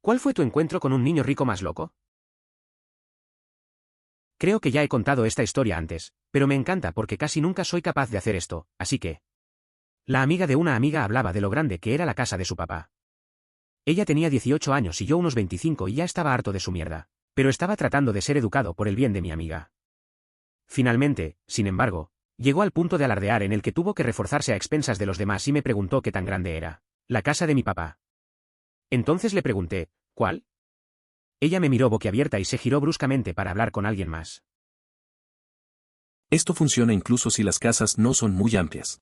¿Cuál fue tu encuentro con un niño rico más loco? Creo que ya he contado esta historia antes, pero me encanta porque casi nunca soy capaz de hacer esto, así que... La amiga de una amiga hablaba de lo grande que era la casa de su papá. Ella tenía 18 años y yo unos 25 y ya estaba harto de su mierda, pero estaba tratando de ser educado por el bien de mi amiga. Finalmente, sin embargo, llegó al punto de alardear en el que tuvo que reforzarse a expensas de los demás y me preguntó qué tan grande era. La casa de mi papá. Entonces le pregunté, ¿cuál? Ella me miró boquiabierta y se giró bruscamente para hablar con alguien más. Esto funciona incluso si las casas no son muy amplias.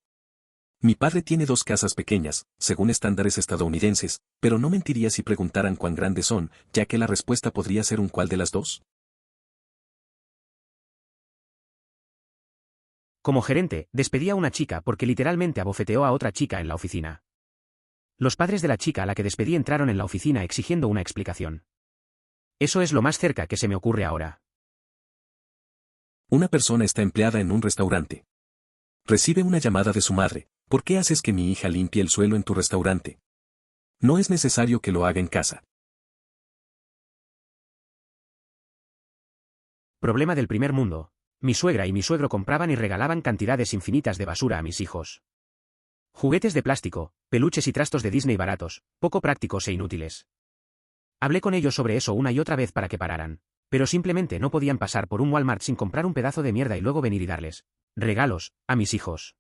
Mi padre tiene 2 casas pequeñas, según estándares estadounidenses, pero no mentiría si preguntaran cuán grandes son, ya que la respuesta podría ser un cuál de las dos. Como gerente, despedí a una chica porque literalmente abofeteó a otra chica en la oficina. Los padres de la chica a la que despedí entraron en la oficina exigiendo una explicación. Eso es lo más cerca que se me ocurre ahora. Una persona está empleada en un restaurante. Recibe una llamada de su madre. ¿Por qué haces que mi hija limpie el suelo en tu restaurante? No es necesario que lo haga en casa. Problema del primer mundo. Mi suegra y mi suegro compraban y regalaban cantidades infinitas de basura a mis hijos. Juguetes de plástico, peluches y trastos de Disney baratos, poco prácticos e inútiles. Hablé con ellos sobre eso una y otra vez para que pararan, pero simplemente no podían pasar por un Walmart sin comprar un pedazo de mierda y luego venir y darles regalos a mis hijos.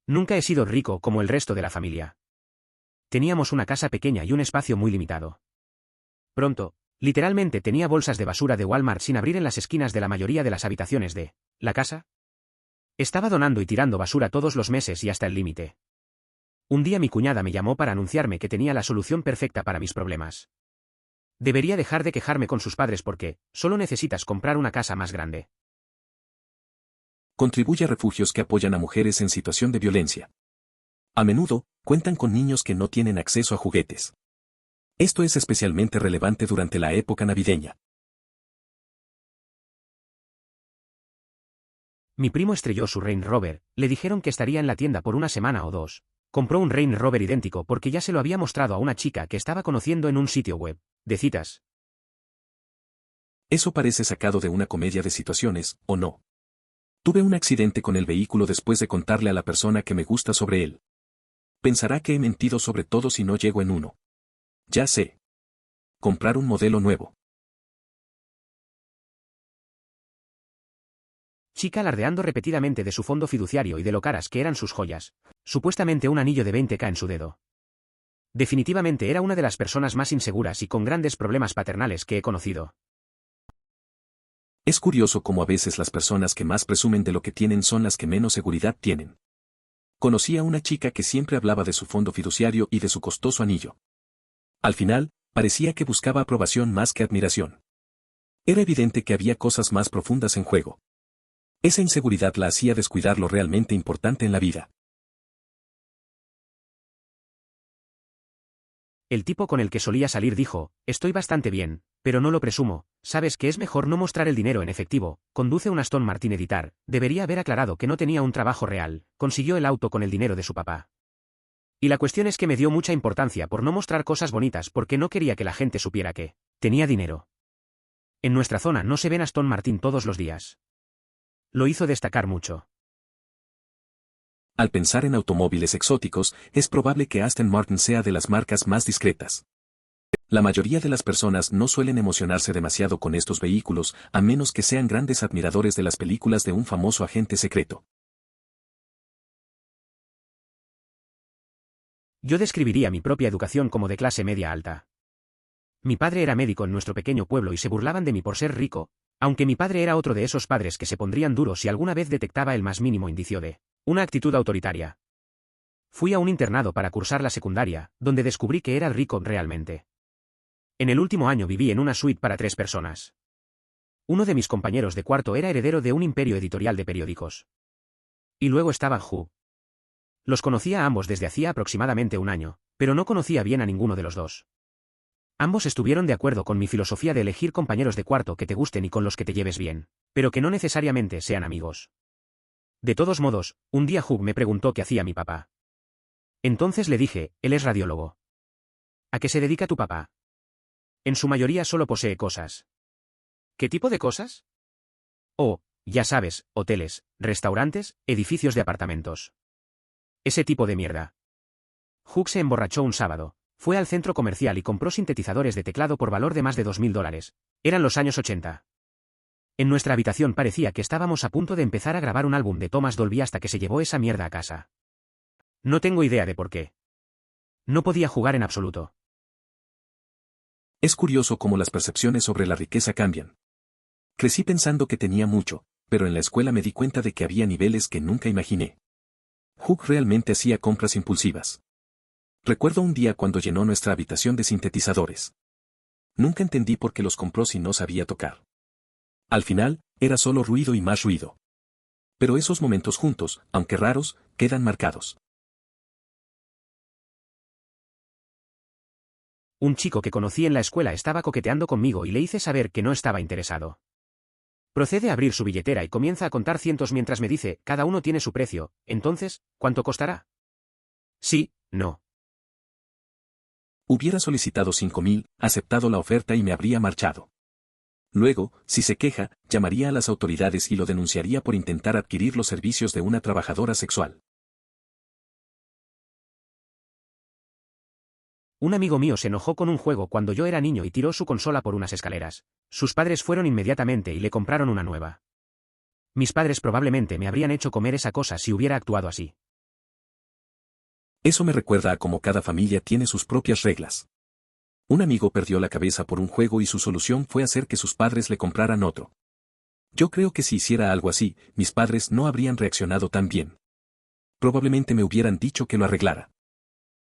Nunca he sido rico como el resto de la familia. Teníamos una casa pequeña y un espacio muy limitado. Pronto, literalmente tenía bolsas de basura de Walmart sin abrir en las esquinas de la mayoría de las habitaciones de la casa. Estaba donando y tirando basura todos los meses y hasta el límite. Un día mi cuñada me llamó para anunciarme que tenía la solución perfecta para mis problemas. Debería dejar de quejarme con sus padres porque solo necesitas comprar una casa más grande. Contribuye a refugios que apoyan a mujeres en situación de violencia. A menudo, cuentan con niños que no tienen acceso a juguetes. Esto es especialmente relevante durante la época navideña. Mi primo estrelló su Range Rover, le dijeron que estaría en la tienda por una semana o 2. Compró un Range Rover idéntico porque ya se lo había mostrado a una chica que estaba conociendo en un sitio web de citas. Eso parece sacado de una comedia de situaciones, ¿o no? Tuve un accidente con el vehículo después de contarle a la persona que me gusta sobre él. Pensará que he mentido sobre todo si no llego en uno. Ya sé. Comprar un modelo nuevo. Chica alardeando repetidamente de su fondo fiduciario y de lo caras que eran sus joyas. Supuestamente un anillo de 20K en su dedo. Definitivamente era una de las personas más inseguras y con grandes problemas paternales que he conocido. Es curioso cómo a veces las personas que más presumen de lo que tienen son las que menos seguridad tienen. Conocí a una chica que siempre hablaba de su fondo fiduciario y de su costoso anillo. Al final, parecía que buscaba aprobación más que admiración. Era evidente que había cosas más profundas en juego. Esa inseguridad la hacía descuidar lo realmente importante en la vida. El tipo con el que solía salir dijo, estoy bastante bien, pero no lo presumo, sabes que es mejor no mostrar el dinero en efectivo, conduce un Aston Martin Editar, debería haber aclarado que no tenía un trabajo real, consiguió el auto con el dinero de su papá. Y la cuestión es que me dio mucha importancia por no mostrar cosas bonitas porque no quería que la gente supiera que tenía dinero. En nuestra zona no se ven Aston Martin todos los días. Lo hizo destacar mucho. Al pensar en automóviles exóticos, es probable que Aston Martin sea de las marcas más discretas. La mayoría de las personas no suelen emocionarse demasiado con estos vehículos, a menos que sean grandes admiradores de las películas de un famoso agente secreto. Yo describiría mi propia educación como de clase media alta. Mi padre era médico en nuestro pequeño pueblo y se burlaban de mí por ser rico, aunque mi padre era otro de esos padres que se pondrían duros si alguna vez detectaba el más mínimo indicio de una actitud autoritaria. Fui a un internado para cursar la secundaria, donde descubrí que era rico realmente. En el último año viví en una suite para 3 personas. Uno de mis compañeros de cuarto era heredero de un imperio editorial de periódicos. Y luego estaba Hu. Los conocía a ambos desde hacía aproximadamente un año, pero no conocía bien a ninguno de los dos. Ambos estuvieron de acuerdo con mi filosofía de elegir compañeros de cuarto que te gusten y con los que te lleves bien, pero que no necesariamente sean amigos. De todos modos, un día Hugh me preguntó qué hacía mi papá. Entonces le dije, él es radiólogo. ¿A qué se dedica tu papá? En su mayoría solo posee cosas. ¿Qué tipo de cosas? Oh, ya sabes, hoteles, restaurantes, edificios de apartamentos. Ese tipo de mierda. Hugh se emborrachó un sábado, fue al centro comercial y compró sintetizadores de teclado por valor de más de $2000. Eran los años 80. En nuestra habitación parecía que estábamos a punto de empezar a grabar un álbum de Thomas Dolby hasta que se llevó esa mierda a casa. No tengo idea de por qué. No podía jugar en absoluto. Es curioso cómo las percepciones sobre la riqueza cambian. Crecí pensando que tenía mucho, pero en la escuela me di cuenta de que había niveles que nunca imaginé. Hugh realmente hacía compras impulsivas. Recuerdo un día cuando llenó nuestra habitación de sintetizadores. Nunca entendí por qué los compró si no sabía tocar. Al final, era solo ruido y más ruido. Pero esos momentos juntos, aunque raros, quedan marcados. Un chico que conocí en la escuela estaba coqueteando conmigo y le hice saber que no estaba interesado. Procede a abrir su billetera y comienza a contar cientos mientras me dice, cada uno tiene su precio, entonces, ¿cuánto costará? Sí, no. Hubiera solicitado 5.000, aceptado la oferta y me habría marchado. Luego, si se queja, llamaría a las autoridades y lo denunciaría por intentar adquirir los servicios de una trabajadora sexual. Un amigo mío se enojó con un juego cuando yo era niño y tiró su consola por unas escaleras. Sus padres fueron inmediatamente y le compraron una nueva. Mis padres probablemente me habrían hecho comer esa cosa si hubiera actuado así. Eso me recuerda a cómo cada familia tiene sus propias reglas. Un amigo perdió la cabeza por un juego y su solución fue hacer que sus padres le compraran otro. Yo creo que si hiciera algo así, mis padres no habrían reaccionado tan bien. Probablemente me hubieran dicho que lo arreglara.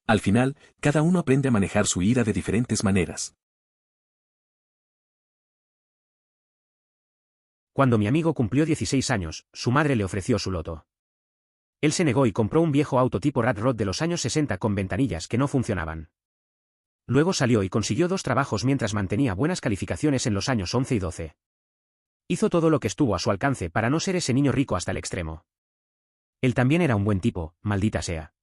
Al final, cada uno aprende a manejar su ira de diferentes maneras. Cuando mi amigo cumplió 16 años, su madre le ofreció su loto. Él se negó y compró un viejo auto tipo Rat Rod de los años 60 con ventanillas que no funcionaban. Luego salió y consiguió 2 trabajos mientras mantenía buenas calificaciones en los años 11 y 12. Hizo todo lo que estuvo a su alcance para no ser ese niño rico hasta el extremo. Él también era un buen tipo, maldita sea.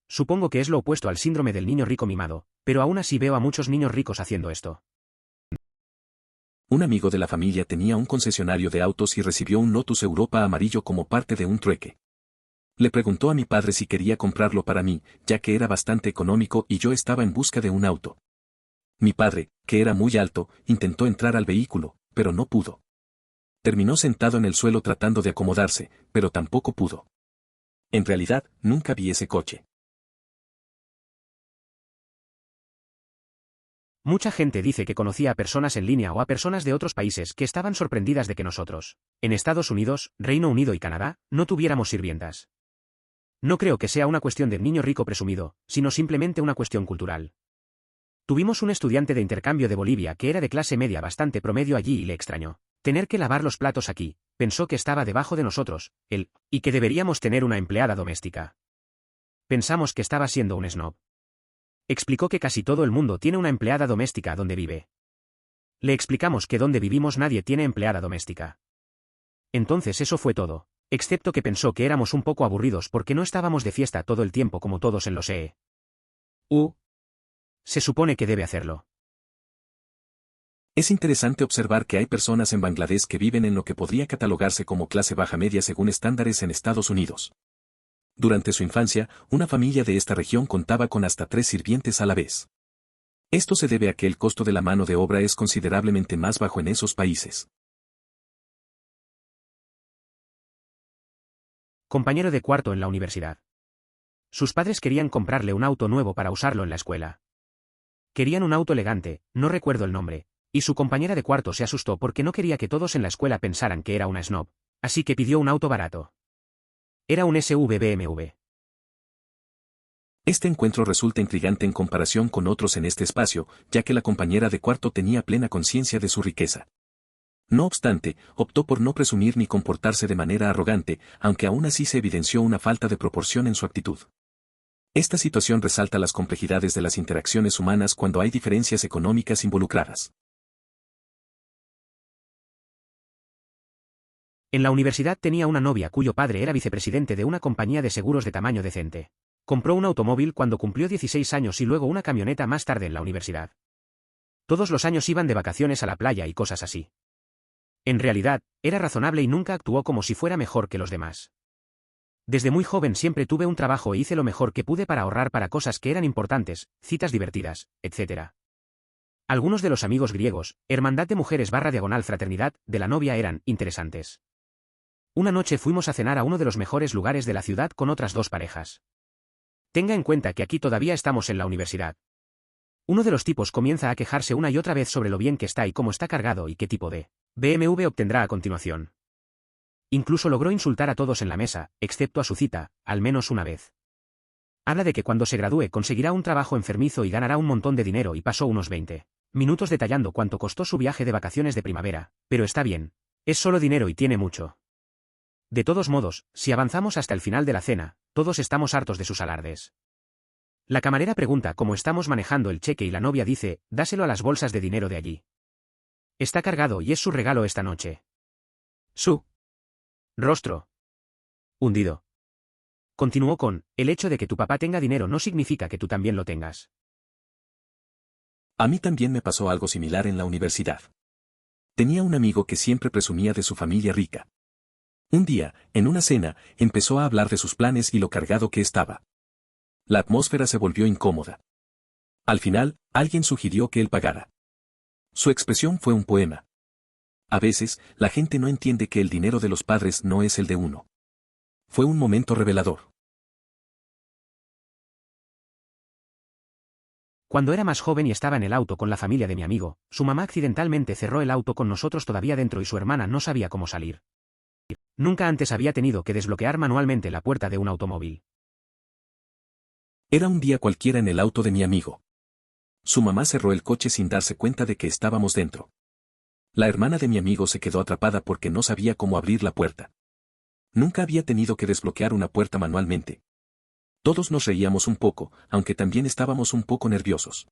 Supongo que es lo opuesto al síndrome del niño rico mimado, pero aún así veo a muchos niños ricos haciendo esto. Un amigo de la familia tenía un concesionario de autos y recibió un Lotus Europa amarillo como parte de un trueque. Le preguntó a mi padre si quería comprarlo para mí, ya que era bastante económico y yo estaba en busca de un auto. Mi padre, que era muy alto, intentó entrar al vehículo, pero no pudo. Terminó sentado en el suelo tratando de acomodarse, pero tampoco pudo. En realidad, nunca vi ese coche. Mucha gente dice que conocía a personas en línea o a personas de otros países que estaban sorprendidas de que nosotros, en Estados Unidos, Reino Unido y Canadá, no tuviéramos sirvientas. No creo que sea una cuestión de niño rico presumido, sino simplemente una cuestión cultural. Tuvimos un estudiante de intercambio de Bolivia que era de clase media bastante promedio allí y le extrañó tener que lavar los platos aquí, pensó que estaba debajo de nosotros, él, y que deberíamos tener una empleada doméstica. Pensamos que estaba siendo un snob. Explicó que casi todo el mundo tiene una empleada doméstica donde vive. Le explicamos que donde vivimos nadie tiene empleada doméstica. Entonces eso fue todo, excepto que pensó que éramos un poco aburridos porque no estábamos de fiesta todo el tiempo como todos en los Se supone que debe hacerlo. Es interesante observar que hay personas en Bangladesh que viven en lo que podría catalogarse como clase baja media según estándares en Estados Unidos. Durante su infancia, una familia de esta región contaba con hasta 3 sirvientes a la vez. Esto se debe a que el costo de la mano de obra es considerablemente más bajo en esos países. Compañero de cuarto en la universidad. Sus padres querían comprarle un auto nuevo para usarlo en la escuela. Querían un auto elegante, no recuerdo el nombre, y su compañera de cuarto se asustó porque no quería que todos en la escuela pensaran que era una snob, así que pidió un auto barato. Era un SUV BMW. Este encuentro resulta intrigante en comparación con otros en este espacio, ya que la compañera de cuarto tenía plena conciencia de su riqueza. No obstante, optó por no presumir ni comportarse de manera arrogante, aunque aún así se evidenció una falta de proporción en su actitud. Esta situación resalta las complejidades de las interacciones humanas cuando hay diferencias económicas involucradas. En la universidad tenía una novia cuyo padre era vicepresidente de una compañía de seguros de tamaño decente. Compró un automóvil cuando cumplió 16 años y luego una camioneta más tarde en la universidad. Todos los años iban de vacaciones a la playa y cosas así. En realidad, era razonable y nunca actuó como si fuera mejor que los demás. Desde muy joven siempre tuve un trabajo e hice lo mejor que pude para ahorrar para cosas que eran importantes, citas divertidas, etc. Algunos de los amigos griegos, hermandad de mujeres / fraternidad, de la novia eran interesantes. Una noche fuimos a cenar a uno de los mejores lugares de la ciudad con otras 2 parejas. Tenga en cuenta que aquí todavía estamos en la universidad. Uno de los tipos comienza a quejarse una y otra vez sobre lo bien que está y cómo está cargado y qué tipo de BMW obtendrá a continuación. Incluso logró insultar a todos en la mesa, excepto a su cita, al menos una vez. Habla de que cuando se gradúe conseguirá un trabajo enfermizo y ganará un montón de dinero y pasó unos 20 minutos detallando cuánto costó su viaje de vacaciones de primavera, pero está bien. Es solo dinero y tiene mucho. De todos modos, si avanzamos hasta el final de la cena, todos estamos hartos de sus alardes. La camarera pregunta cómo estamos manejando el cheque y la novia dice, dáselo a las bolsas de dinero de allí. Está cargado y es su regalo esta noche. Su rostro hundido. Continuó con, el hecho de que tu papá tenga dinero no significa que tú también lo tengas. A mí también me pasó algo similar en la universidad. Tenía un amigo que siempre presumía de su familia rica. Un día, en una cena, empezó a hablar de sus planes y lo cargado que estaba. La atmósfera se volvió incómoda. Al final, alguien sugirió que él pagara. Su expresión fue un poema. A veces, la gente no entiende que el dinero de los padres no es el de uno. Fue un momento revelador. Cuando era más joven y estaba en el auto con la familia de mi amigo, su mamá accidentalmente cerró el auto con nosotros todavía dentro y su hermana no sabía cómo salir. Nunca antes había tenido que desbloquear manualmente la puerta de un automóvil. Era un día cualquiera en el auto de mi amigo. Su mamá cerró el coche sin darse cuenta de que estábamos dentro. La hermana de mi amigo se quedó atrapada porque no sabía cómo abrir la puerta. Nunca había tenido que desbloquear una puerta manualmente. Todos nos reíamos un poco, aunque también estábamos un poco nerviosos.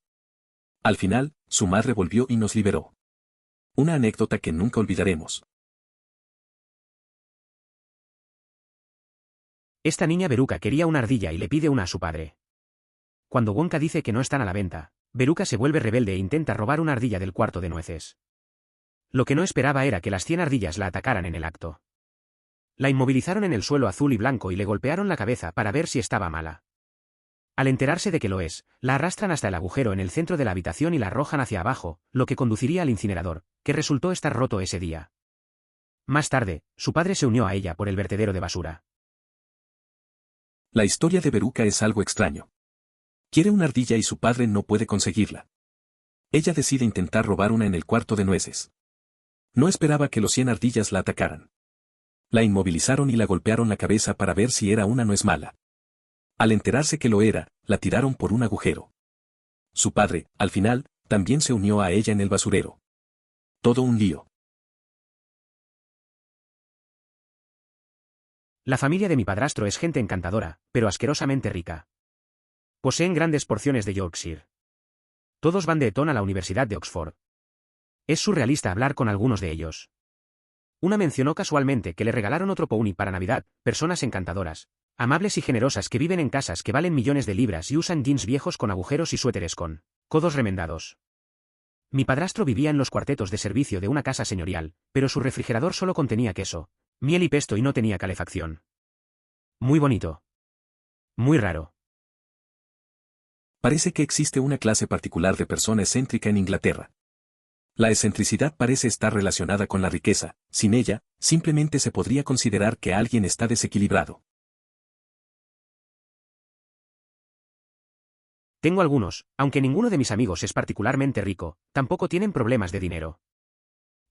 Al final, su madre volvió y nos liberó. Una anécdota que nunca olvidaremos. Esta niña Veruca quería una ardilla y le pide una a su padre. Cuando Wonka dice que no están a la venta, Veruca se vuelve rebelde e intenta robar una ardilla del cuarto de nueces. Lo que no esperaba era que las 100 ardillas la atacaran en el acto. La inmovilizaron en el suelo azul y blanco y le golpearon la cabeza para ver si estaba mala. Al enterarse de que lo es, la arrastran hasta el agujero en el centro de la habitación y la arrojan hacia abajo, lo que conduciría al incinerador, que resultó estar roto ese día. Más tarde, su padre se unió a ella por el vertedero de basura. La historia de Veruca es algo extraño. Quiere una ardilla y su padre no puede conseguirla. Ella decide intentar robar una en el cuarto de nueces. No esperaba que los 100 ardillas la atacaran. La inmovilizaron y la golpearon la cabeza para ver si era una nuez mala. Al enterarse que lo era, la tiraron por un agujero. Su padre, al final, también se unió a ella en el basurero. Todo un lío. La familia de mi padrastro es gente encantadora, pero asquerosamente rica. Poseen grandes porciones de Yorkshire. Todos van de Eton a la Universidad de Oxford. Es surrealista hablar con algunos de ellos. Una mencionó casualmente que le regalaron otro pony para Navidad, personas encantadoras, amables y generosas que viven en casas que valen millones de libras y usan jeans viejos con agujeros y suéteres con codos remendados. Mi padrastro vivía en los cuartetos de servicio de una casa señorial, pero su refrigerador solo contenía queso, miel y pesto y no tenía calefacción. Muy bonito. Muy raro. Parece que existe una clase particular de persona excéntrica en Inglaterra. La excentricidad parece estar relacionada con la riqueza, sin ella, simplemente se podría considerar que alguien está desequilibrado. Tengo algunos, aunque ninguno de mis amigos es particularmente rico, tampoco tienen problemas de dinero.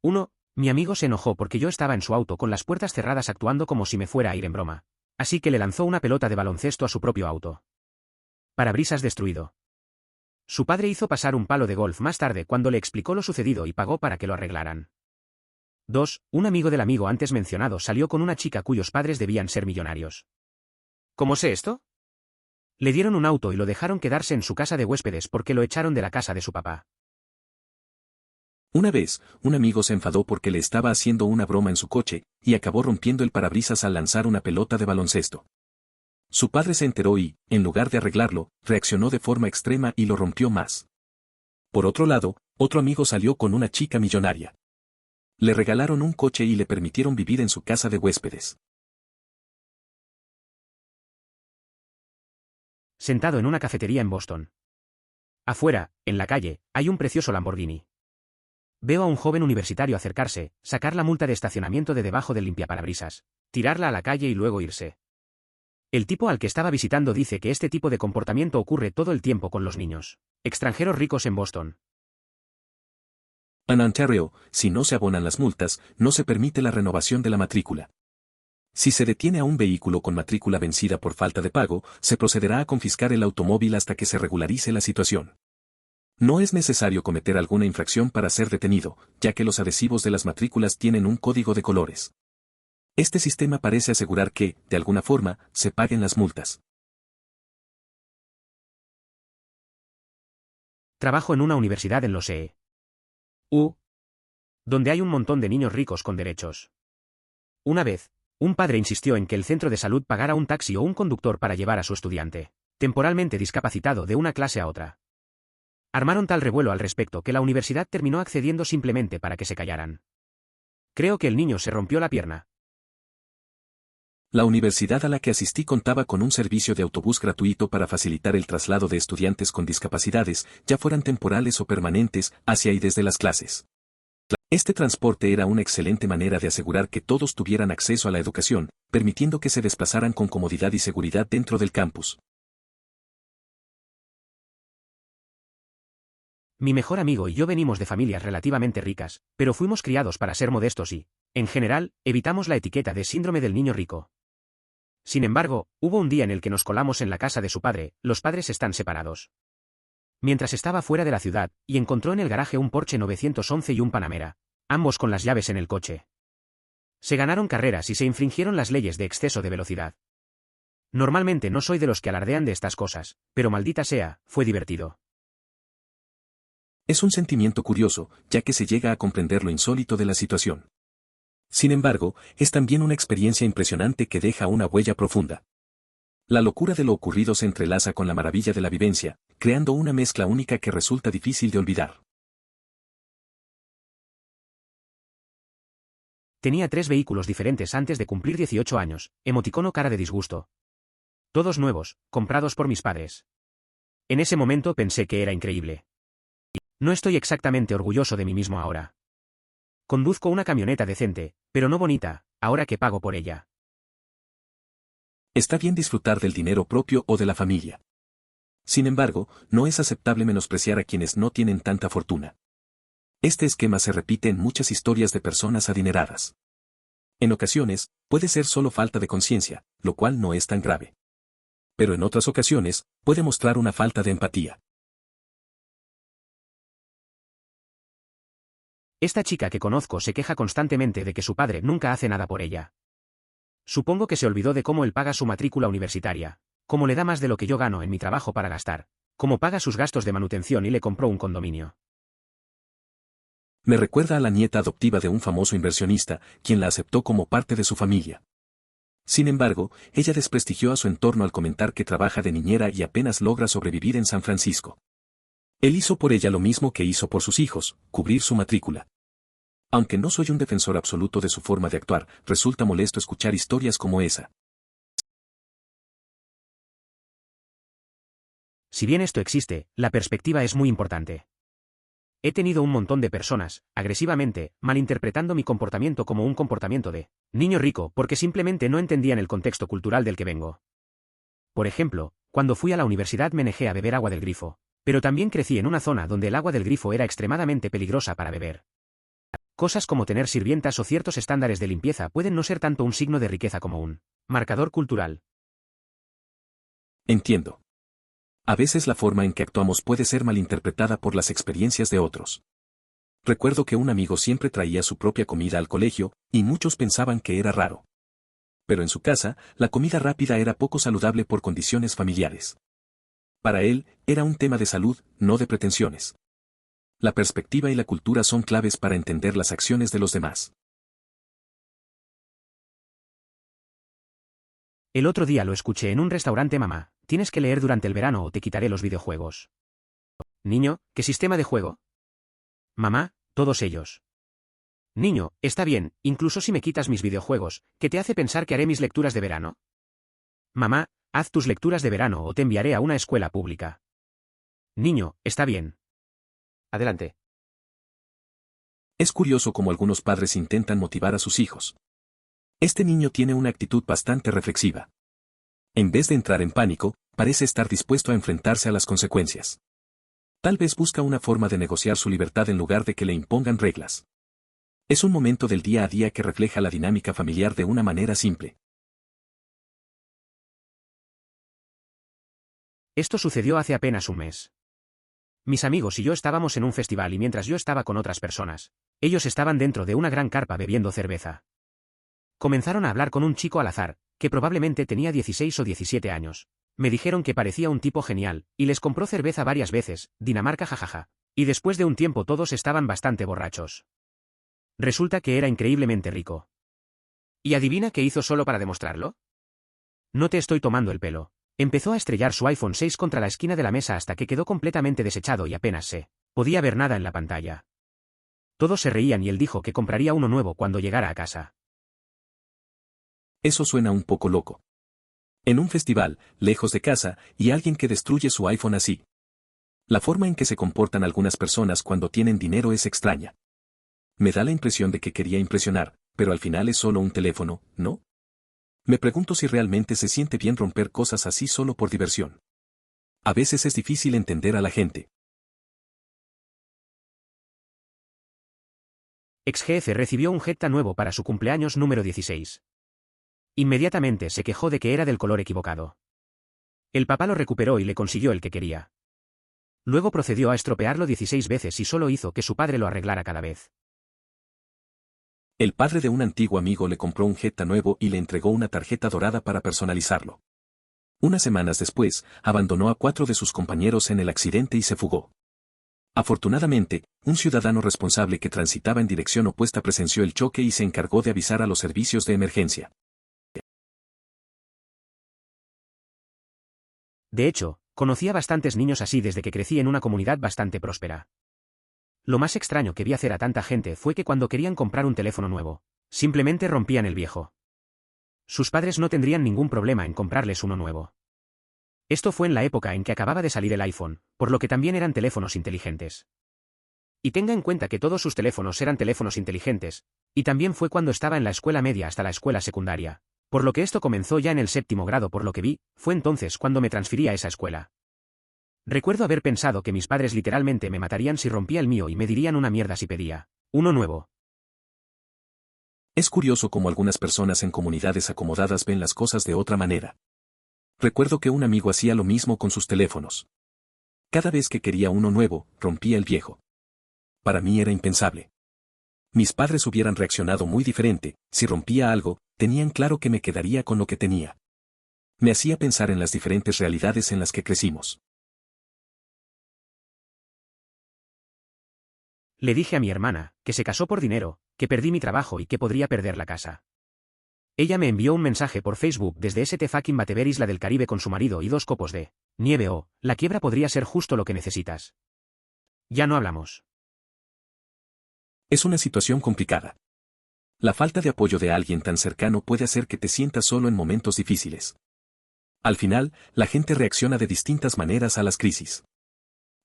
Uno, mi amigo se enojó porque yo estaba en su auto con las puertas cerradas actuando como si me fuera a ir en broma. Así que le lanzó una pelota de baloncesto a su propio auto. Parabrisas destruido. Su padre hizo pasar un palo de golf más tarde cuando le explicó lo sucedido y pagó para que lo arreglaran. 2. Un amigo del amigo antes mencionado salió con una chica cuyos padres debían ser millonarios. ¿Cómo sé esto? Le dieron un auto y lo dejaron quedarse en su casa de huéspedes porque lo echaron de la casa de su papá. Una vez, un amigo se enfadó porque le estaba haciendo una broma en su coche, y acabó rompiendo el parabrisas al lanzar una pelota de baloncesto. Su padre se enteró y, en lugar de arreglarlo, reaccionó de forma extrema y lo rompió más. Por otro lado, otro amigo salió con una chica millonaria. Le regalaron un coche y le permitieron vivir en su casa de huéspedes. Sentado en una cafetería en Boston. Afuera, en la calle, hay un precioso Lamborghini. Veo a un joven universitario acercarse, sacar la multa de estacionamiento de debajo del limpiaparabrisas, tirarla a la calle y luego irse. El tipo al que estaba visitando dice que este tipo de comportamiento ocurre todo el tiempo con los niños extranjeros ricos en Boston. En Ontario, si no se abonan las multas, no se permite la renovación de la matrícula. Si se detiene a un vehículo con matrícula vencida por falta de pago, se procederá a confiscar el automóvil hasta que se regularice la situación. No es necesario cometer alguna infracción para ser detenido, ya que los adhesivos de las matrículas tienen un código de colores. Este sistema parece asegurar que, de alguna forma, se paguen las multas. Trabajo en una universidad en los EU, donde hay un montón de niños ricos con derechos. Una vez, un padre insistió en que el centro de salud pagara un taxi o un conductor para llevar a su estudiante, temporalmente discapacitado, de una clase a otra. Armaron tal revuelo al respecto que la universidad terminó accediendo simplemente para que se callaran. Creo que el niño se rompió la pierna. La universidad a la que asistí contaba con un servicio de autobús gratuito para facilitar el traslado de estudiantes con discapacidades, ya fueran temporales o permanentes, hacia y desde las clases. Este transporte era una excelente manera de asegurar que todos tuvieran acceso a la educación, permitiendo que se desplazaran con comodidad y seguridad dentro del campus. Mi mejor amigo y yo venimos de familias relativamente ricas, pero fuimos criados para ser modestos y, en general, evitamos la etiqueta de síndrome del niño rico. Sin embargo, hubo un día en el que nos colamos en la casa de su padre, los padres están separados. Mientras estaba fuera de la ciudad, y encontró en el garaje un Porsche 911 y un Panamera, ambos con las llaves en el coche. Se ganaron carreras y se infringieron las leyes de exceso de velocidad. Normalmente no soy de los que alardean de estas cosas, pero maldita sea, fue divertido. Es un sentimiento curioso, ya que se llega a comprender lo insólito de la situación. Sin embargo, es también una experiencia impresionante que deja una huella profunda. La locura de lo ocurrido se entrelaza con la maravilla de la vivencia, creando una mezcla única que resulta difícil de olvidar. Tenía 3 vehículos diferentes antes de cumplir 18 años, emoticono cara de disgusto. Todos nuevos, comprados por mis padres. En ese momento pensé que era increíble. No estoy exactamente orgulloso de mí mismo ahora. Conduzco una camioneta decente, pero no bonita, ahora que pago por ella. Está bien disfrutar del dinero propio o de la familia. Sin embargo, no es aceptable menospreciar a quienes no tienen tanta fortuna. Este esquema se repite en muchas historias de personas adineradas. En ocasiones, puede ser solo falta de conciencia, lo cual no es tan grave. Pero en otras ocasiones, puede mostrar una falta de empatía. Esta chica que conozco se queja constantemente de que su padre nunca hace nada por ella. Supongo que se olvidó de cómo él paga su matrícula universitaria, cómo le da más de lo que yo gano en mi trabajo para gastar, cómo paga sus gastos de manutención y le compró un condominio. Me recuerda a la nieta adoptiva de un famoso inversionista, quien la aceptó como parte de su familia. Sin embargo, ella desprestigió a su entorno al comentar que trabaja de niñera y apenas logra sobrevivir en San Francisco. Él hizo por ella lo mismo que hizo por sus hijos, cubrir su matrícula. Aunque no soy un defensor absoluto de su forma de actuar, resulta molesto escuchar historias como esa. Si bien esto existe, la perspectiva es muy importante. He tenido un montón de personas, agresivamente, malinterpretando mi comportamiento como un comportamiento de niño rico porque simplemente no entendían el contexto cultural del que vengo. Por ejemplo, cuando fui a la universidad me negé a beber agua del grifo, pero también crecí en una zona donde el agua del grifo era extremadamente peligrosa para beber. Cosas como tener sirvientas o ciertos estándares de limpieza pueden no ser tanto un signo de riqueza como un marcador cultural. Entiendo. A veces la forma en que actuamos puede ser malinterpretada por las experiencias de otros. Recuerdo que un amigo siempre traía su propia comida al colegio, y muchos pensaban que era raro. Pero en su casa, la comida rápida era poco saludable por condiciones familiares. Para él, era un tema de salud, no de pretensiones. La perspectiva y la cultura son claves para entender las acciones de los demás. El otro día lo escuché en un restaurante: mamá, tienes que leer durante el verano o te quitaré los videojuegos. Niño, ¿qué sistema de juego? Mamá, todos ellos. Niño, está bien, incluso si me quitas mis videojuegos, ¿qué te hace pensar que haré mis lecturas de verano? Mamá, haz tus lecturas de verano o te enviaré a una escuela pública. Niño, está bien. Adelante. Es curioso cómo algunos padres intentan motivar a sus hijos. Este niño tiene una actitud bastante reflexiva. En vez de entrar en pánico, parece estar dispuesto a enfrentarse a las consecuencias. Tal vez busca una forma de negociar su libertad en lugar de que le impongan reglas. Es un momento del día a día que refleja la dinámica familiar de una manera simple. Esto sucedió hace apenas un mes. Mis amigos y yo estábamos en un festival y mientras yo estaba con otras personas, ellos estaban dentro de una gran carpa bebiendo cerveza. Comenzaron a hablar con un chico al azar, que probablemente tenía 16 o 17 años. Me dijeron que parecía un tipo genial, y les compró cerveza varias veces, Dinamarca jajaja. Y después de un tiempo todos estaban bastante borrachos. Resulta que era increíblemente rico. ¿Y adivina qué hizo solo para demostrarlo? No te estoy tomando el pelo. Empezó a estrellar su iPhone 6 contra la esquina de la mesa hasta que quedó completamente desechado y apenas se podía ver nada en la pantalla. Todos se reían y él dijo que compraría uno nuevo cuando llegara a casa. Eso suena un poco loco. En un festival, lejos de casa, y alguien que destruye su iPhone así. La forma en que se comportan algunas personas cuando tienen dinero es extraña. Me da la impresión de que quería impresionar, pero al final es solo un teléfono, ¿no? Me pregunto si realmente se siente bien romper cosas así solo por diversión. A veces es difícil entender a la gente. Ex jefe recibió un Jetta nuevo para su cumpleaños número 16. Inmediatamente se quejó de que era del color equivocado. El papá lo recuperó y le consiguió el que quería. Luego procedió a estropearlo 16 veces y solo hizo que su padre lo arreglara cada vez. El padre de un antiguo amigo le compró un Jetta nuevo y le entregó una tarjeta dorada para personalizarlo. Unas semanas después, abandonó a 4 de sus compañeros en el accidente y se fugó. Afortunadamente, un ciudadano responsable que transitaba en dirección opuesta presenció el choque y se encargó de avisar a los servicios de emergencia. De hecho, conocí a bastantes niños así desde que crecí en una comunidad bastante próspera. Lo más extraño que vi hacer a tanta gente fue que cuando querían comprar un teléfono nuevo, simplemente rompían el viejo. Sus padres no tendrían ningún problema en comprarles uno nuevo. Esto fue en la época en que acababa de salir el iPhone, por lo que también eran teléfonos inteligentes. Y tenga en cuenta que todos sus teléfonos eran teléfonos inteligentes, y también fue cuando estaba en la escuela media hasta la escuela secundaria, por lo que esto comenzó ya en el 7º grado por lo que vi, fue entonces cuando me transferí a esa escuela. Recuerdo haber pensado que mis padres literalmente me matarían si rompía el mío y me dirían una mierda si pedía uno nuevo. Es curioso cómo algunas personas en comunidades acomodadas ven las cosas de otra manera. Recuerdo que un amigo hacía lo mismo con sus teléfonos. Cada vez que quería uno nuevo, rompía el viejo. Para mí era impensable. Mis padres hubieran reaccionado muy diferente, si rompía algo, tenían claro que me quedaría con lo que tenía. Me hacía pensar en las diferentes realidades en las que crecimos. Le dije a mi hermana, que se casó por dinero, que perdí mi trabajo y que podría perder la casa. Ella me envió un mensaje por Facebook desde St. fucking Batever Isla del Caribe con su marido y 2 copos de nieve o, la quiebra podría ser justo lo que necesitas. Ya no hablamos. Es una situación complicada. La falta de apoyo de alguien tan cercano puede hacer que te sientas solo en momentos difíciles. Al final, la gente reacciona de distintas maneras a las crisis.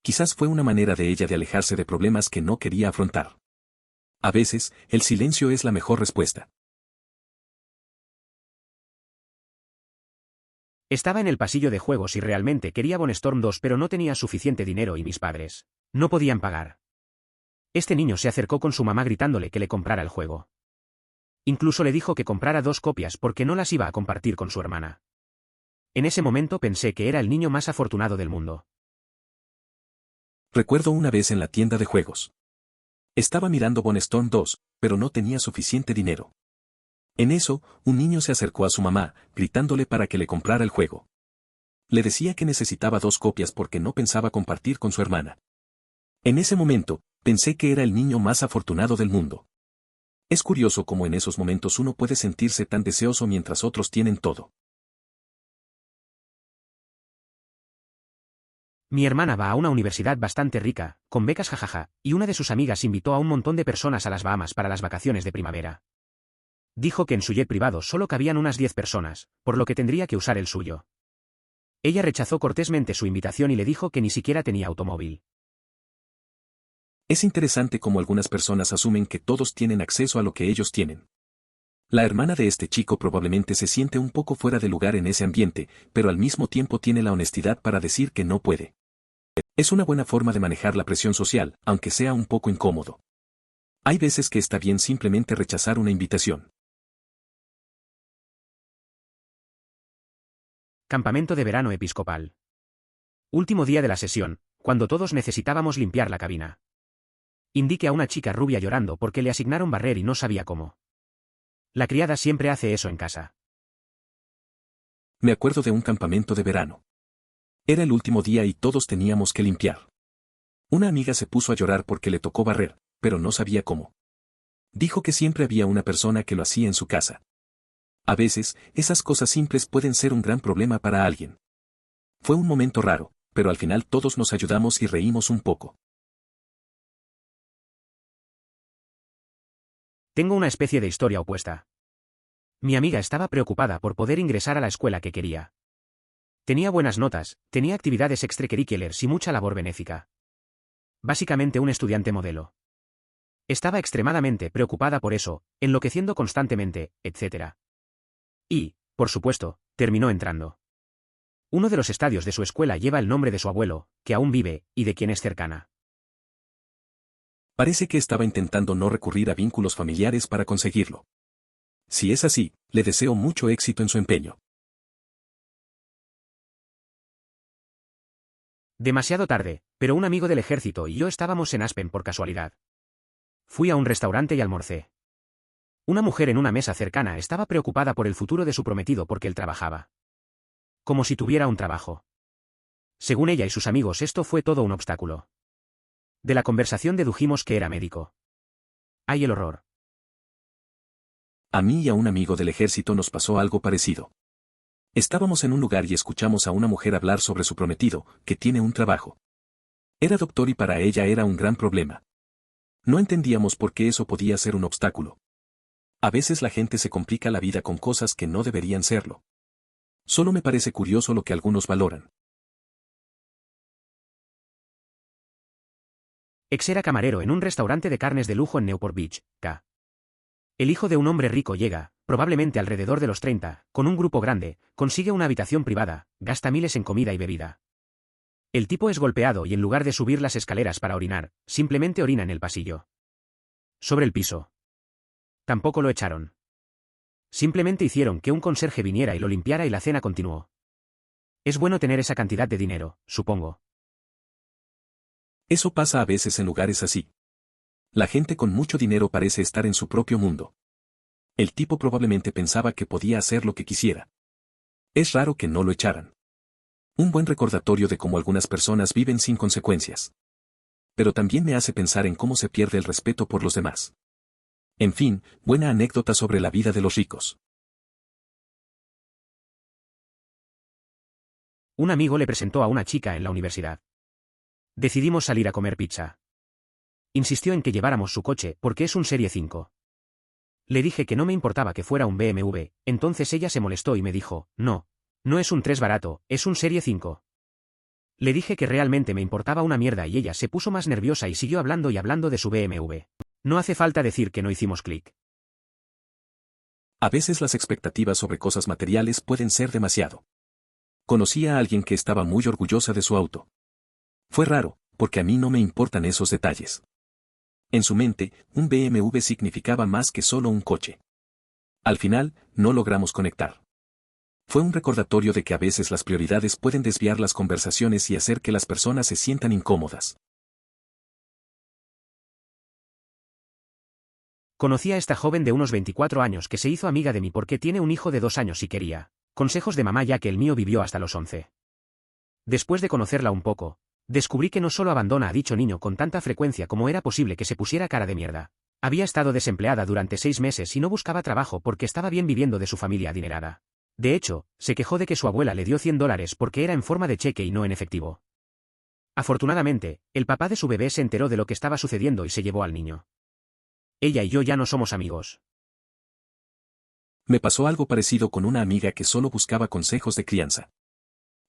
Quizás fue una manera de ella de alejarse de problemas que no quería afrontar. A veces, el silencio es la mejor respuesta. Estaba en el pasillo de juegos y realmente quería Bulletstorm 2 pero no tenía suficiente dinero y mis padres no podían pagar. Este niño se acercó con su mamá gritándole que le comprara el juego. Incluso le dijo que comprara 2 copias porque no las iba a compartir con su hermana. En ese momento pensé que era el niño más afortunado del mundo. Recuerdo una vez en la tienda de juegos. Estaba mirando Bulletstorm 2, pero no tenía suficiente dinero. En eso, un niño se acercó a su mamá, gritándole para que le comprara el juego. Le decía que necesitaba 2 copias porque no pensaba compartir con su hermana. En ese momento, pensé que era el niño más afortunado del mundo. Es curioso cómo en esos momentos uno puede sentirse tan deseoso mientras otros tienen todo. Mi hermana va a una universidad bastante rica, con becas jajaja, y una de sus amigas invitó a un montón de personas a las Bahamas para las vacaciones de primavera. Dijo que en su jet privado solo cabían unas 10 personas, por lo que tendría que usar el suyo. Ella rechazó cortésmente su invitación y le dijo que ni siquiera tenía automóvil. Es interesante cómo algunas personas asumen que todos tienen acceso a lo que ellos tienen. La hermana de este chico probablemente se siente un poco fuera de lugar en ese ambiente, pero al mismo tiempo tiene la honestidad para decir que no puede. Es una buena forma de manejar la presión social, aunque sea un poco incómodo. Hay veces que está bien simplemente rechazar una invitación. Campamento de verano episcopal. Último día de la sesión, cuando todos necesitábamos limpiar la cabina. Indiqué a una chica rubia llorando porque le asignaron barrer y no sabía cómo. La criada siempre hace eso en casa. Me acuerdo de un campamento de verano. Era el último día y todos teníamos que limpiar. Una amiga se puso a llorar porque le tocó barrer, pero no sabía cómo. Dijo que siempre había una persona que lo hacía en su casa. A veces, esas cosas simples pueden ser un gran problema para alguien. Fue un momento raro, pero al final todos nos ayudamos y reímos un poco. Tengo una especie de historia opuesta. Mi amiga estaba preocupada por poder ingresar a la escuela que quería. Tenía buenas notas, tenía actividades extracurriculares y mucha labor benéfica. Básicamente un estudiante modelo. Estaba extremadamente preocupada por eso, enloqueciendo constantemente, etc. Y, por supuesto, terminó entrando. Uno de los estadios de su escuela lleva el nombre de su abuelo, que aún vive, y de quien es cercana. Parece que estaba intentando no recurrir a vínculos familiares para conseguirlo. Si es así, le deseo mucho éxito en su empeño. Demasiado tarde, pero un amigo del ejército y yo estábamos en Aspen por casualidad. Fui a un restaurante y almorcé. Una mujer en una mesa cercana estaba preocupada por el futuro de su prometido porque él trabajaba. Como si tuviera un trabajo. Según ella y sus amigos, esto fue todo un obstáculo. De la conversación dedujimos que era médico. ¡Ay, el horror! A mí y a un amigo del ejército nos pasó algo parecido. Estábamos en un lugar y escuchamos a una mujer hablar sobre su prometido, que tiene un trabajo. Era doctor y para ella era un gran problema. No entendíamos por qué eso podía ser un obstáculo. A veces la gente se complica la vida con cosas que no deberían serlo. Solo me parece curioso lo que algunos valoran. Ex era camarero en un restaurante de carnes de lujo en Newport Beach, K. El hijo de un hombre rico llega, probablemente alrededor de los 30, con un grupo grande, consigue una habitación privada, gasta miles en comida y bebida. El tipo es golpeado y en lugar de subir las escaleras para orinar, simplemente orina en el pasillo. Sobre el piso. Tampoco lo echaron. Simplemente hicieron que un conserje viniera y lo limpiara y la cena continuó. Es bueno tener esa cantidad de dinero, supongo. Eso pasa a veces en lugares así. La gente con mucho dinero parece estar en su propio mundo. El tipo probablemente pensaba que podía hacer lo que quisiera. Es raro que no lo echaran. Un buen recordatorio de cómo algunas personas viven sin consecuencias. Pero también me hace pensar en cómo se pierde el respeto por los demás. En fin, buena anécdota sobre la vida de los ricos. Un amigo le presentó a una chica en la universidad. Decidimos salir a comer pizza. Insistió en que lleváramos su coche porque es un Serie 5. Le dije que no me importaba que fuera un BMW, entonces ella se molestó y me dijo, no es un 3 barato, es un Serie 5. Le dije que realmente me importaba una mierda y ella se puso más nerviosa y siguió hablando y hablando de su BMW. No hace falta decir que no hicimos clic. A veces las expectativas sobre cosas materiales pueden ser demasiado. Conocí a alguien que estaba muy orgullosa de su auto. Fue raro, porque a mí no me importan esos detalles. En su mente, un BMW significaba más que solo un coche. Al final, no logramos conectar. Fue un recordatorio de que a veces las prioridades pueden desviar las conversaciones y hacer que las personas se sientan incómodas. Conocí a esta joven de unos 24 años que se hizo amiga de mí porque tiene un hijo de 2 años y quería consejos de mamá ya que el mío vivió hasta los 11. Después de conocerla un poco, descubrí que no solo abandona a dicho niño con tanta frecuencia como era posible que se pusiera cara de mierda. Había estado desempleada durante 6 meses y no buscaba trabajo porque estaba bien viviendo de su familia adinerada. De hecho, se quejó de que su abuela le dio $100 porque era en forma de cheque y no en efectivo. Afortunadamente, el papá de su bebé se enteró de lo que estaba sucediendo y se llevó al niño. Ella y yo ya no somos amigos. Me pasó algo parecido con una amiga que solo buscaba consejos de crianza.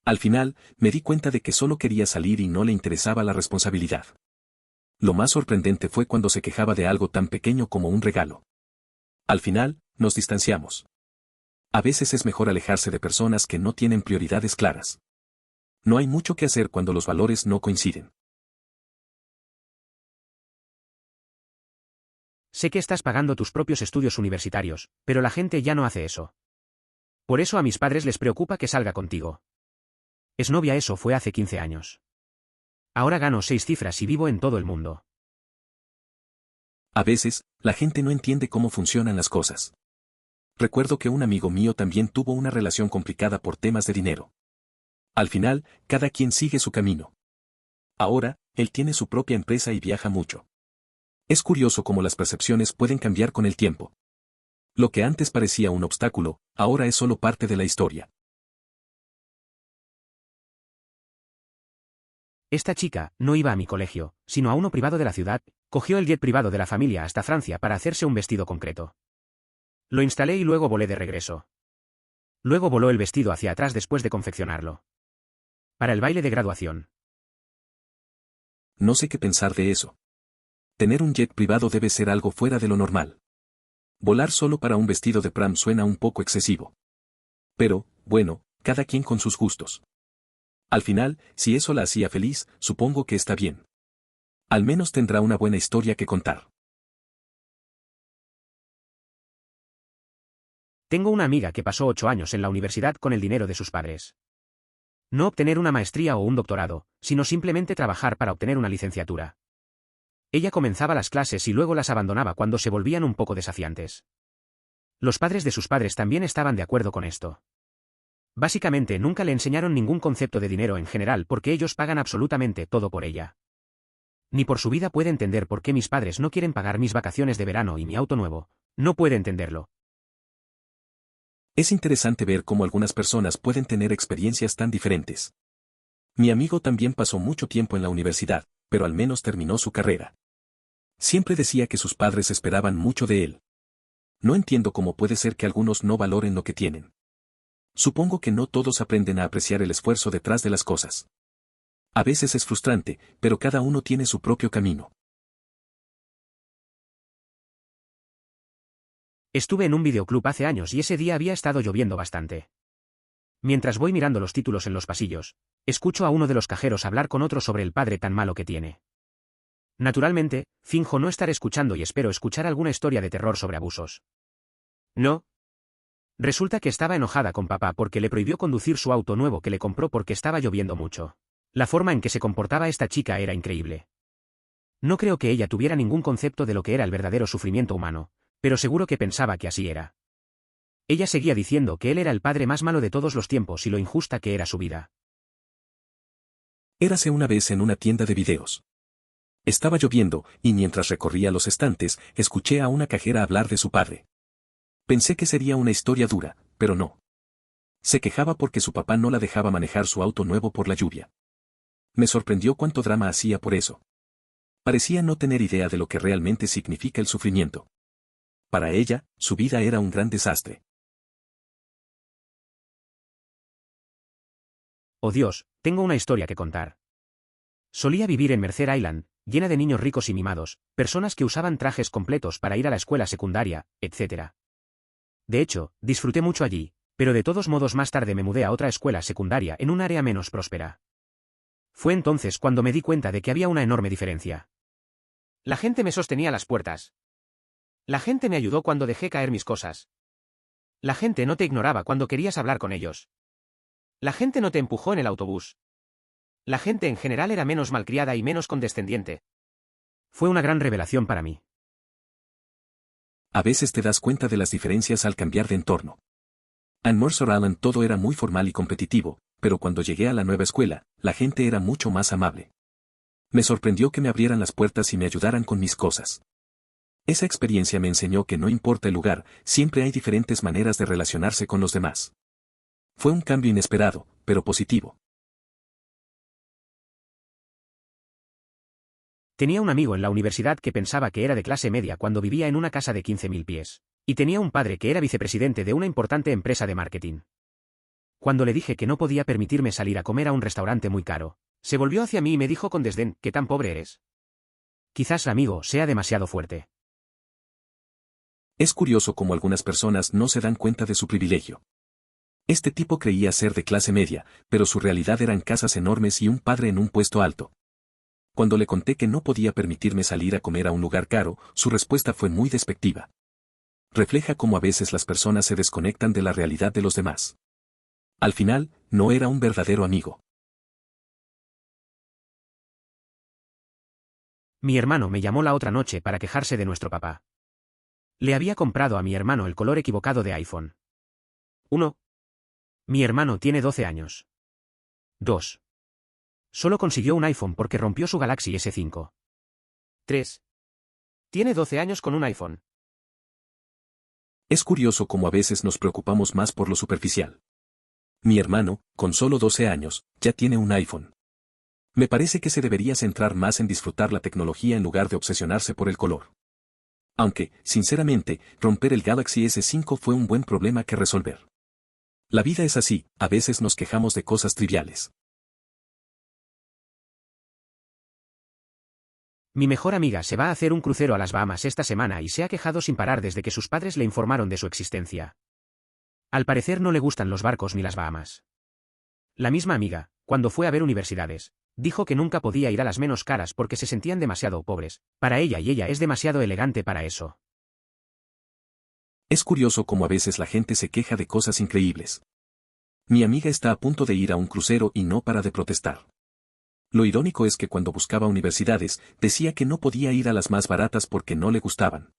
Al final, me di cuenta de que solo quería salir y no le interesaba la responsabilidad. Lo más sorprendente fue cuando se quejaba de algo tan pequeño como un regalo. Al final, nos distanciamos. A veces es mejor alejarse de personas que no tienen prioridades claras. No hay mucho que hacer cuando los valores no coinciden. Sé que estás pagando tus propios estudios universitarios, pero la gente ya no hace eso. Por eso a mis padres les preocupa que salga contigo. Es novia, eso fue hace 15 años. Ahora gano 6 cifras y vivo en todo el mundo. A veces, la gente no entiende cómo funcionan las cosas. Recuerdo que un amigo mío también tuvo una relación complicada por temas de dinero. Al final, cada quien sigue su camino. Ahora, él tiene su propia empresa y viaja mucho. Es curioso cómo las percepciones pueden cambiar con el tiempo. Lo que antes parecía un obstáculo, ahora es solo parte de la historia. Esta chica no iba a mi colegio, sino a uno privado de la ciudad, cogió el jet privado de la familia hasta Francia para hacerse un vestido concreto. Lo instalé y luego volé de regreso. Luego voló el vestido hacia atrás después de confeccionarlo. Para el baile de graduación. No sé qué pensar de eso. Tener un jet privado debe ser algo fuera de lo normal. Volar solo para un vestido de prom suena un poco excesivo. Pero, bueno, cada quien con sus gustos. Al final, si eso la hacía feliz, supongo que está bien. Al menos tendrá una buena historia que contar. Tengo una amiga que pasó 8 años en la universidad con el dinero de sus padres. No obtener una maestría o un doctorado, sino simplemente trabajar para obtener una licenciatura. Ella comenzaba las clases y luego las abandonaba cuando se volvían un poco desafiantes. Los padres de sus padres también estaban de acuerdo con esto. Básicamente nunca le enseñaron ningún concepto de dinero en general porque ellos pagan absolutamente todo por ella. Ni por su vida puede entender por qué mis padres no quieren pagar mis vacaciones de verano y mi auto nuevo. No puede entenderlo. Es interesante ver cómo algunas personas pueden tener experiencias tan diferentes. Mi amigo también pasó mucho tiempo en la universidad, pero al menos terminó su carrera. Siempre decía que sus padres esperaban mucho de él. No entiendo cómo puede ser que algunos no valoren lo que tienen. Supongo que no todos aprenden a apreciar el esfuerzo detrás de las cosas. A veces es frustrante, pero cada uno tiene su propio camino. Estuve en un videoclub hace años y ese día había estado lloviendo bastante. Mientras voy mirando los títulos en los pasillos, escucho a uno de los cajeros hablar con otro sobre el padre tan malo que tiene. Naturalmente, finjo no estar escuchando y espero escuchar alguna historia de terror sobre abusos. No. Resulta que estaba enojada con papá porque le prohibió conducir su auto nuevo que le compró porque estaba lloviendo mucho. La forma en que se comportaba esta chica era increíble. No creo que ella tuviera ningún concepto de lo que era el verdadero sufrimiento humano, pero seguro que pensaba que así era. Ella seguía diciendo que él era el padre más malo de todos los tiempos y lo injusta que era su vida. Érase una vez en una tienda de videos. Estaba lloviendo, y mientras recorría los estantes, escuché a una cajera hablar de su padre. Pensé que sería una historia dura, pero no. Se quejaba porque su papá no la dejaba manejar su auto nuevo por la lluvia. Me sorprendió cuánto drama hacía por eso. Parecía no tener idea de lo que realmente significa el sufrimiento. Para ella, su vida era un gran desastre. Oh Dios, tengo una historia que contar. Solía vivir en Mercer Island, llena de niños ricos y mimados, personas que usaban trajes completos para ir a la escuela secundaria, etc. De hecho, disfruté mucho allí, pero de todos modos más tarde me mudé a otra escuela secundaria en un área menos próspera. Fue entonces cuando me di cuenta de que había una enorme diferencia. La gente me sostenía las puertas. La gente me ayudó cuando dejé caer mis cosas. La gente no te ignoraba cuando querías hablar con ellos. La gente no te empujó en el autobús. La gente en general era menos malcriada y menos condescendiente. Fue una gran revelación para mí. A veces te das cuenta de las diferencias al cambiar de entorno. En Mercer Island todo era muy formal y competitivo, pero cuando llegué a la nueva escuela, la gente era mucho más amable. Me sorprendió que me abrieran las puertas y me ayudaran con mis cosas. Esa experiencia me enseñó que no importa el lugar, siempre hay diferentes maneras de relacionarse con los demás. Fue un cambio inesperado, pero positivo. Tenía un amigo en la universidad que pensaba que era de clase media cuando vivía en una casa de 15.000 pies. Y tenía un padre que era vicepresidente de una importante empresa de marketing. Cuando le dije que no podía permitirme salir a comer a un restaurante muy caro, se volvió hacia mí y me dijo con desdén: «¿Qué tan pobre eres?». Quizás el amigo sea demasiado fuerte. Es curioso cómo algunas personas no se dan cuenta de su privilegio. Este tipo creía ser de clase media, pero su realidad eran casas enormes y un padre en un puesto alto. Cuando le conté que no podía permitirme salir a comer a un lugar caro, su respuesta fue muy despectiva. Refleja cómo a veces las personas se desconectan de la realidad de los demás. Al final, no era un verdadero amigo. Mi hermano me llamó la otra noche para quejarse de nuestro papá. Le había comprado a mi hermano el color equivocado de iPhone. 1. Mi hermano tiene 12 años. 2. Solo consiguió un iPhone porque rompió su Galaxy S5. 3. Tiene 12 años con un iPhone. Es curioso cómo a veces nos preocupamos más por lo superficial. Mi hermano, con solo 12 años, ya tiene un iPhone. Me parece que se debería centrar más en disfrutar la tecnología en lugar de obsesionarse por el color. Aunque, sinceramente, romper el Galaxy S5 fue un buen problema que resolver. La vida es así, a veces nos quejamos de cosas triviales. Mi mejor amiga se va a hacer un crucero a las Bahamas esta semana y se ha quejado sin parar desde que sus padres le informaron de su existencia. Al parecer no le gustan los barcos ni las Bahamas. La misma amiga, cuando fue a ver universidades, dijo que nunca podía ir a las menos caras porque se sentían demasiado pobres para ella y ella es demasiado elegante para eso. Es curioso cómo a veces la gente se queja de cosas increíbles. Mi amiga está a punto de ir a un crucero y no para de protestar. Lo irónico es que cuando buscaba universidades, decía que no podía ir a las más baratas porque no le gustaban.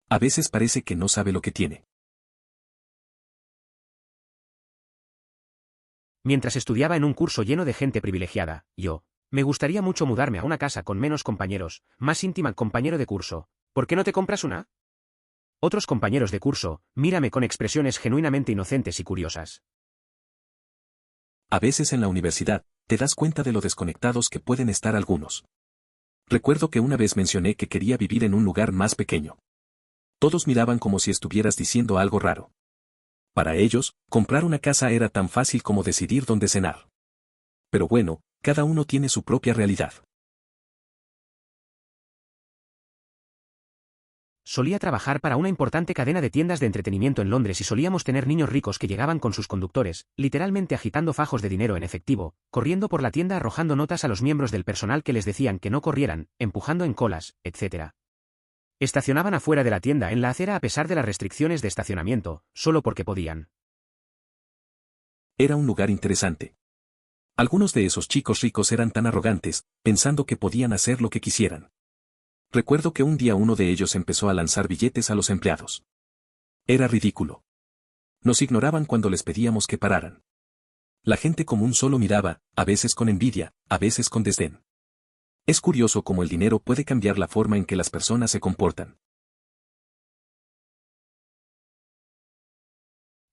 A veces parece que no sabe lo que tiene. Mientras estudiaba en un curso lleno de gente privilegiada, me gustaría mucho mudarme a una casa con menos compañeros, más íntima. Compañero de curso, ¿por qué no te compras una? Otros compañeros de curso, mírame con expresiones genuinamente inocentes y curiosas. A veces en la universidad, te das cuenta de lo desconectados que pueden estar algunos. Recuerdo que una vez mencioné que quería vivir en un lugar más pequeño. Todos miraban como si estuvieras diciendo algo raro. Para ellos, comprar una casa era tan fácil como decidir dónde cenar. Pero bueno, cada uno tiene su propia realidad. Solía trabajar para una importante cadena de tiendas de entretenimiento en Londres y solíamos tener niños ricos que llegaban con sus conductores, literalmente agitando fajos de dinero en efectivo, corriendo por la tienda arrojando notas a los miembros del personal que les decían que no corrieran, empujando en colas, etc. Estacionaban afuera de la tienda en la acera a pesar de las restricciones de estacionamiento, solo porque podían. Era un lugar interesante. Algunos de esos chicos ricos eran tan arrogantes, pensando que podían hacer lo que quisieran. Recuerdo que un día uno de ellos empezó a lanzar billetes a los empleados. Era ridículo. Nos ignoraban cuando les pedíamos que pararan. La gente común solo miraba, a veces con envidia, a veces con desdén. Es curioso cómo el dinero puede cambiar la forma en que las personas se comportan.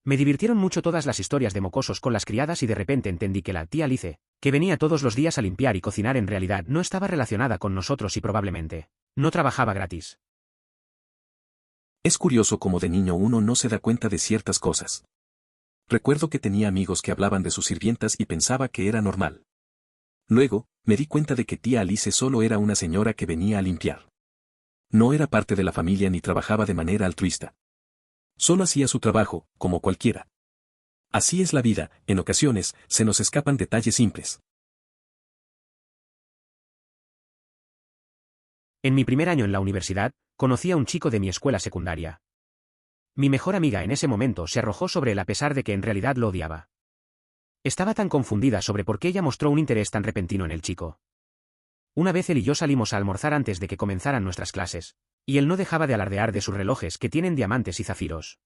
Me divirtieron mucho todas las historias de mocosos con las criadas y de repente entendí que la tía Alice, que venía todos los días a limpiar y cocinar, en realidad no estaba relacionada con nosotros y probablemente no trabajaba gratis. Es curioso cómo de niño uno no se da cuenta de ciertas cosas. Recuerdo que tenía amigos que hablaban de sus sirvientas y pensaba que era normal. Luego, me di cuenta de que tía Alice solo era una señora que venía a limpiar. No era parte de la familia ni trabajaba de manera altruista. Solo hacía su trabajo, como cualquiera. Así es la vida, en ocasiones, se nos escapan detalles simples. En mi primer año en la universidad, conocí a un chico de mi escuela secundaria. Mi mejor amiga en ese momento se arrojó sobre él a pesar de que en realidad lo odiaba. Estaba tan confundida sobre por qué ella mostró un interés tan repentino en el chico. Una vez él y yo salimos a almorzar antes de que comenzaran nuestras clases, y él no dejaba de alardear de sus relojes que tienen diamantes y zafiros.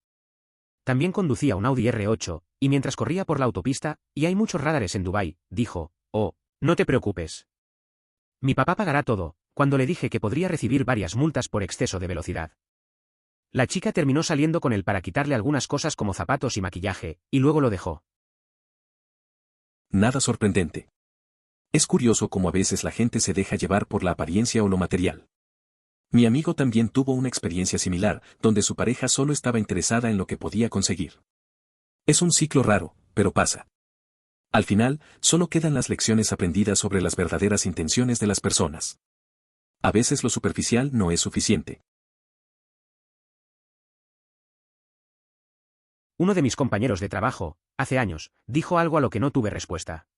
También conducía un Audi R8, y mientras corría por la autopista, y hay muchos radares en Dubái, dijo: «Oh, no te preocupes. Mi papá pagará todo», cuando le dije que podría recibir varias multas por exceso de velocidad. La chica terminó saliendo con él para quitarle algunas cosas como zapatos y maquillaje, y luego lo dejó. Nada sorprendente. Es curioso cómo a veces la gente se deja llevar por la apariencia o lo material. Mi amigo también tuvo una experiencia similar, donde su pareja solo estaba interesada en lo que podía conseguir. Es un ciclo raro, pero pasa. Al final, solo quedan las lecciones aprendidas sobre las verdaderas intenciones de las personas. A veces lo superficial no es suficiente. Uno de mis compañeros de trabajo, hace años, dijo algo a lo que no tuve respuesta.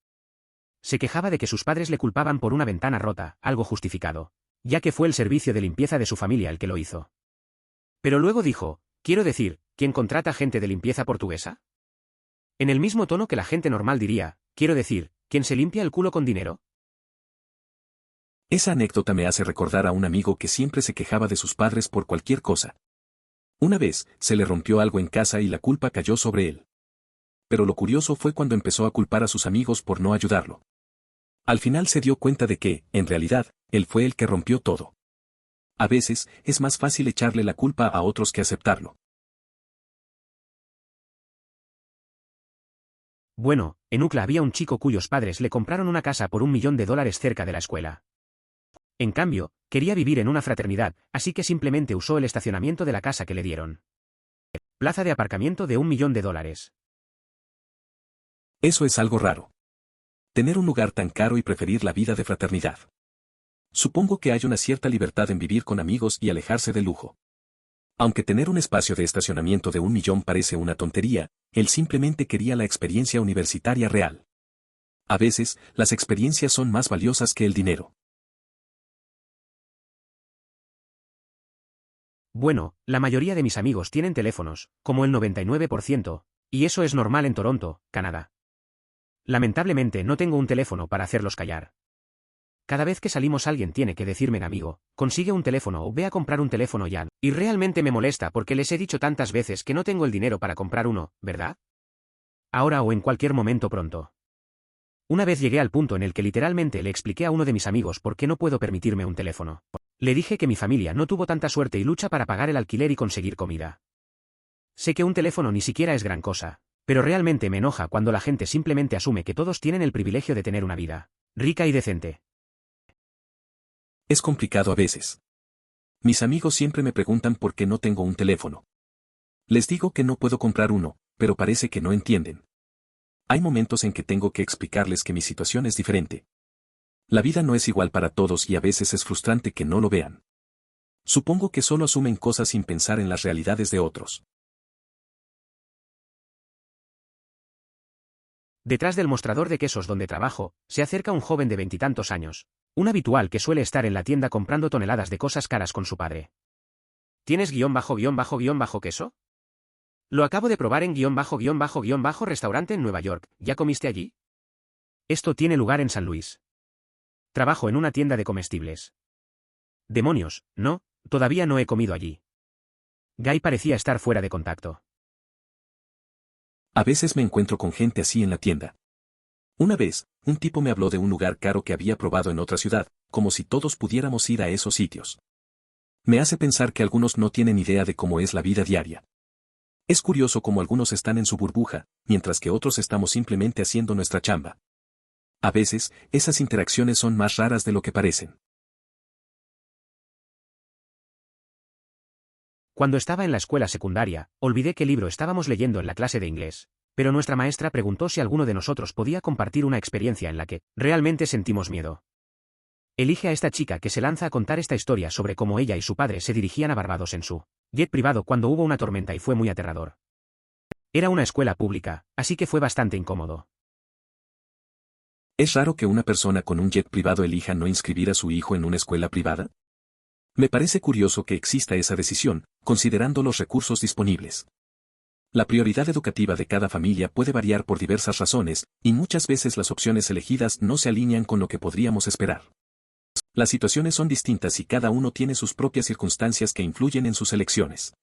Se quejaba de que sus padres le culpaban por una ventana rota, algo justificado, ya que fue el servicio de limpieza de su familia el que lo hizo. Pero luego dijo, quiero decir, ¿quién contrata gente de limpieza portuguesa? En el mismo tono que la gente normal diría, quiero decir, ¿quién se limpia el culo con dinero? Esa anécdota me hace recordar a un amigo que siempre se quejaba de sus padres por cualquier cosa. Una vez, se le rompió algo en casa y la culpa cayó sobre él. Pero lo curioso fue cuando empezó a culpar a sus amigos por no ayudarlo. Al final se dio cuenta de que, en realidad, él fue el que rompió todo. A veces, es más fácil echarle la culpa a otros que aceptarlo. Bueno, en UCLA había un chico cuyos padres le compraron una casa por $1.000.000 cerca de la escuela. En cambio, quería vivir en una fraternidad, así que simplemente usó el estacionamiento de la casa que le dieron. Plaza de aparcamiento de $1.000.000. Eso es algo raro. Tener un lugar tan caro y preferir la vida de fraternidad. Supongo que hay una cierta libertad en vivir con amigos y alejarse del lujo. Aunque tener un espacio de estacionamiento de 1.000.000 parece una tontería, él simplemente quería la experiencia universitaria real. A veces, las experiencias son más valiosas que el dinero. Bueno, la mayoría de mis amigos tienen teléfonos, como el 99%, y eso es normal en Toronto, Canadá. Lamentablemente no tengo un teléfono para hacerlos callar. Cada vez que salimos alguien tiene que decirme amigo, consigue un teléfono o ve a comprar un teléfono ya, y realmente me molesta porque les he dicho tantas veces que no tengo el dinero para comprar uno, ¿verdad? Ahora o en cualquier momento pronto. Una vez llegué al punto en el que literalmente le expliqué a uno de mis amigos por qué no puedo permitirme un teléfono. Le dije que mi familia no tuvo tanta suerte y lucha para pagar el alquiler y conseguir comida. Sé que un teléfono ni siquiera es gran cosa, pero realmente me enoja cuando la gente simplemente asume que todos tienen el privilegio de tener una vida rica y decente. Es complicado a veces. Mis amigos siempre me preguntan por qué no tengo un teléfono. Les digo que no puedo comprar uno, pero parece que no entienden. Hay momentos en que tengo que explicarles que mi situación es diferente. La vida no es igual para todos y a veces es frustrante que no lo vean. Supongo que solo asumen cosas sin pensar en las realidades de otros. Detrás del mostrador de quesos donde trabajo, se acerca un joven de 20 años, un habitual que suele estar en la tienda comprando toneladas de cosas caras con su padre. ¿Tienes queso? Lo acabo de probar en restaurante en Nueva York, ¿ya comiste allí? Esto tiene lugar en San Luis. Trabajo en una tienda de comestibles. Demonios, no, todavía no he comido allí. Guy parecía estar fuera de contacto. A veces me encuentro con gente así en la tienda. Una vez, un tipo me habló de un lugar caro que había probado en otra ciudad, como si todos pudiéramos ir a esos sitios. Me hace pensar que algunos no tienen idea de cómo es la vida diaria. Es curioso cómo algunos están en su burbuja, mientras que otros estamos simplemente haciendo nuestra chamba. A veces, esas interacciones son más raras de lo que parecen. Cuando estaba en la escuela secundaria, olvidé qué libro estábamos leyendo en la clase de inglés, pero nuestra maestra preguntó si alguno de nosotros podía compartir una experiencia en la que realmente sentimos miedo. Elige a esta chica que se lanza a contar esta historia sobre cómo ella y su padre se dirigían a Barbados en su jet privado cuando hubo una tormenta y fue muy aterrador. Era una escuela pública, así que fue bastante incómodo. ¿Es raro que una persona con un jet privado elija no inscribir a su hijo en una escuela privada? Me parece curioso que exista esa decisión, considerando los recursos disponibles. La prioridad educativa de cada familia puede variar por diversas razones, y muchas veces las opciones elegidas no se alinean con lo que podríamos esperar. Las situaciones son distintas y cada uno tiene sus propias circunstancias que influyen en sus elecciones.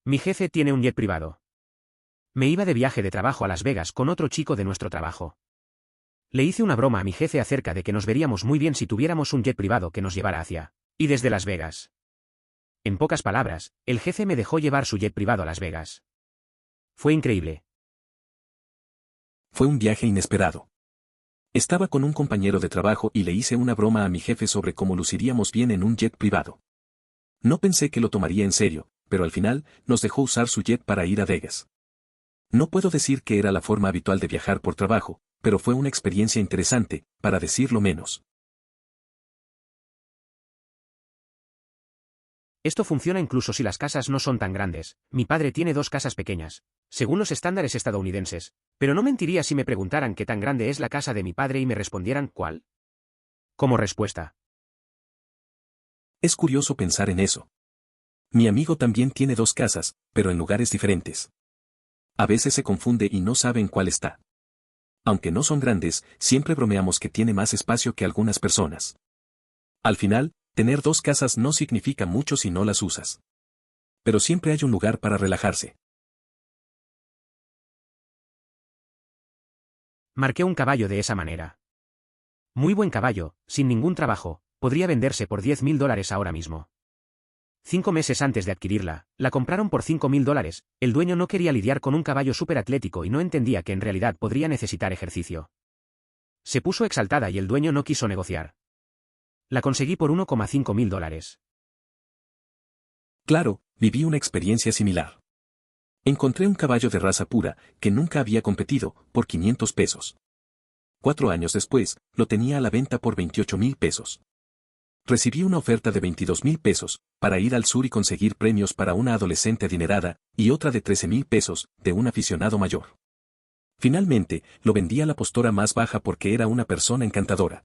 Mi jefe tiene un jet privado. Me iba de viaje de trabajo a Las Vegas con otro chico de nuestro trabajo. Le hice una broma a mi jefe acerca de que nos veríamos muy bien si tuviéramos un jet privado que nos llevara hacia y desde Las Vegas. En pocas palabras, el jefe me dejó llevar su jet privado a Las Vegas. Fue increíble. Fue un viaje inesperado. Estaba con un compañero de trabajo y le hice una broma a mi jefe sobre cómo luciríamos bien en un jet privado. No pensé que lo tomaría en serio, pero al final, nos dejó usar su jet para ir a Vegas. No puedo decir que era la forma habitual de viajar por trabajo, pero fue una experiencia interesante, para decirlo menos. Esto funciona incluso si las casas no son tan grandes. Mi padre tiene 2 casas pequeñas, según los estándares estadounidenses, pero no mentiría si me preguntaran qué tan grande es la casa de mi padre y me respondieran ¿cuál? Como respuesta. Es curioso pensar en eso. Mi amigo también tiene 2 casas, pero en lugares diferentes. A veces se confunde y no sabe en cuál está. Aunque no son grandes, siempre bromeamos que tiene más espacio que algunas personas. Al final, tener 2 casas no significa mucho si no las usas. Pero siempre hay un lugar para relajarse. Marqué un caballo de esa manera. Muy buen caballo, sin ningún trabajo, podría venderse por $10,000 ahora mismo. 5 meses antes de adquirirla, la compraron por $5,000. El dueño no quería lidiar con un caballo superatlético y no entendía que en realidad podría necesitar ejercicio. Se puso exaltada y el dueño no quiso negociar. La conseguí por $1,500. Claro, viví una experiencia similar. Encontré un caballo de raza pura, que nunca había competido, por $500. 4 años después, lo tenía a la venta por $28,000. Recibí una oferta de $22,000, para ir al sur y conseguir premios para una adolescente adinerada, y otra de $13,000, de un aficionado mayor. Finalmente, lo vendí a la postora más baja porque era una persona encantadora.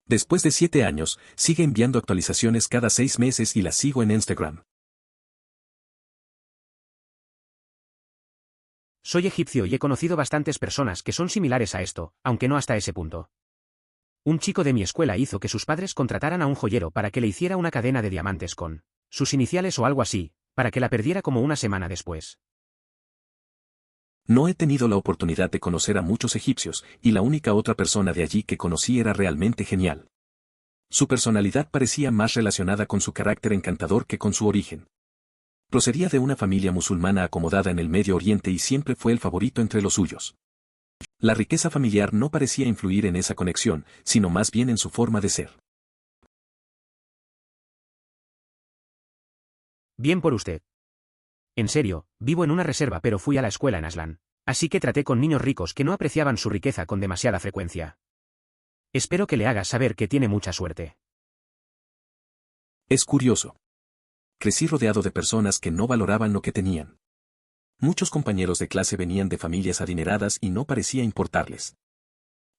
Después de 7 años, sigue enviando actualizaciones cada 6 meses y la sigo en Instagram. Soy egipcio y he conocido bastantes personas que son similares a esto, aunque no hasta ese punto. Un chico de mi escuela hizo que sus padres contrataran a un joyero para que le hiciera una cadena de diamantes con sus iniciales o algo así, para que la perdiera como una semana después. No he tenido la oportunidad de conocer a muchos egipcios, y la única otra persona de allí que conocí era realmente genial. Su personalidad parecía más relacionada con su carácter encantador que con su origen. Procedía de una familia musulmana acomodada en el Medio Oriente y siempre fue el favorito entre los suyos. La riqueza familiar no parecía influir en esa conexión, sino más bien en su forma de ser. Bien por usted. En serio, vivo en una reserva pero fui a la escuela en Aslan. Así que traté con niños ricos que no apreciaban su riqueza con demasiada frecuencia. Espero que le hagas saber que tiene mucha suerte. Es curioso. Crecí rodeado de personas que no valoraban lo que tenían. Muchos compañeros de clase venían de familias adineradas y no parecía importarles.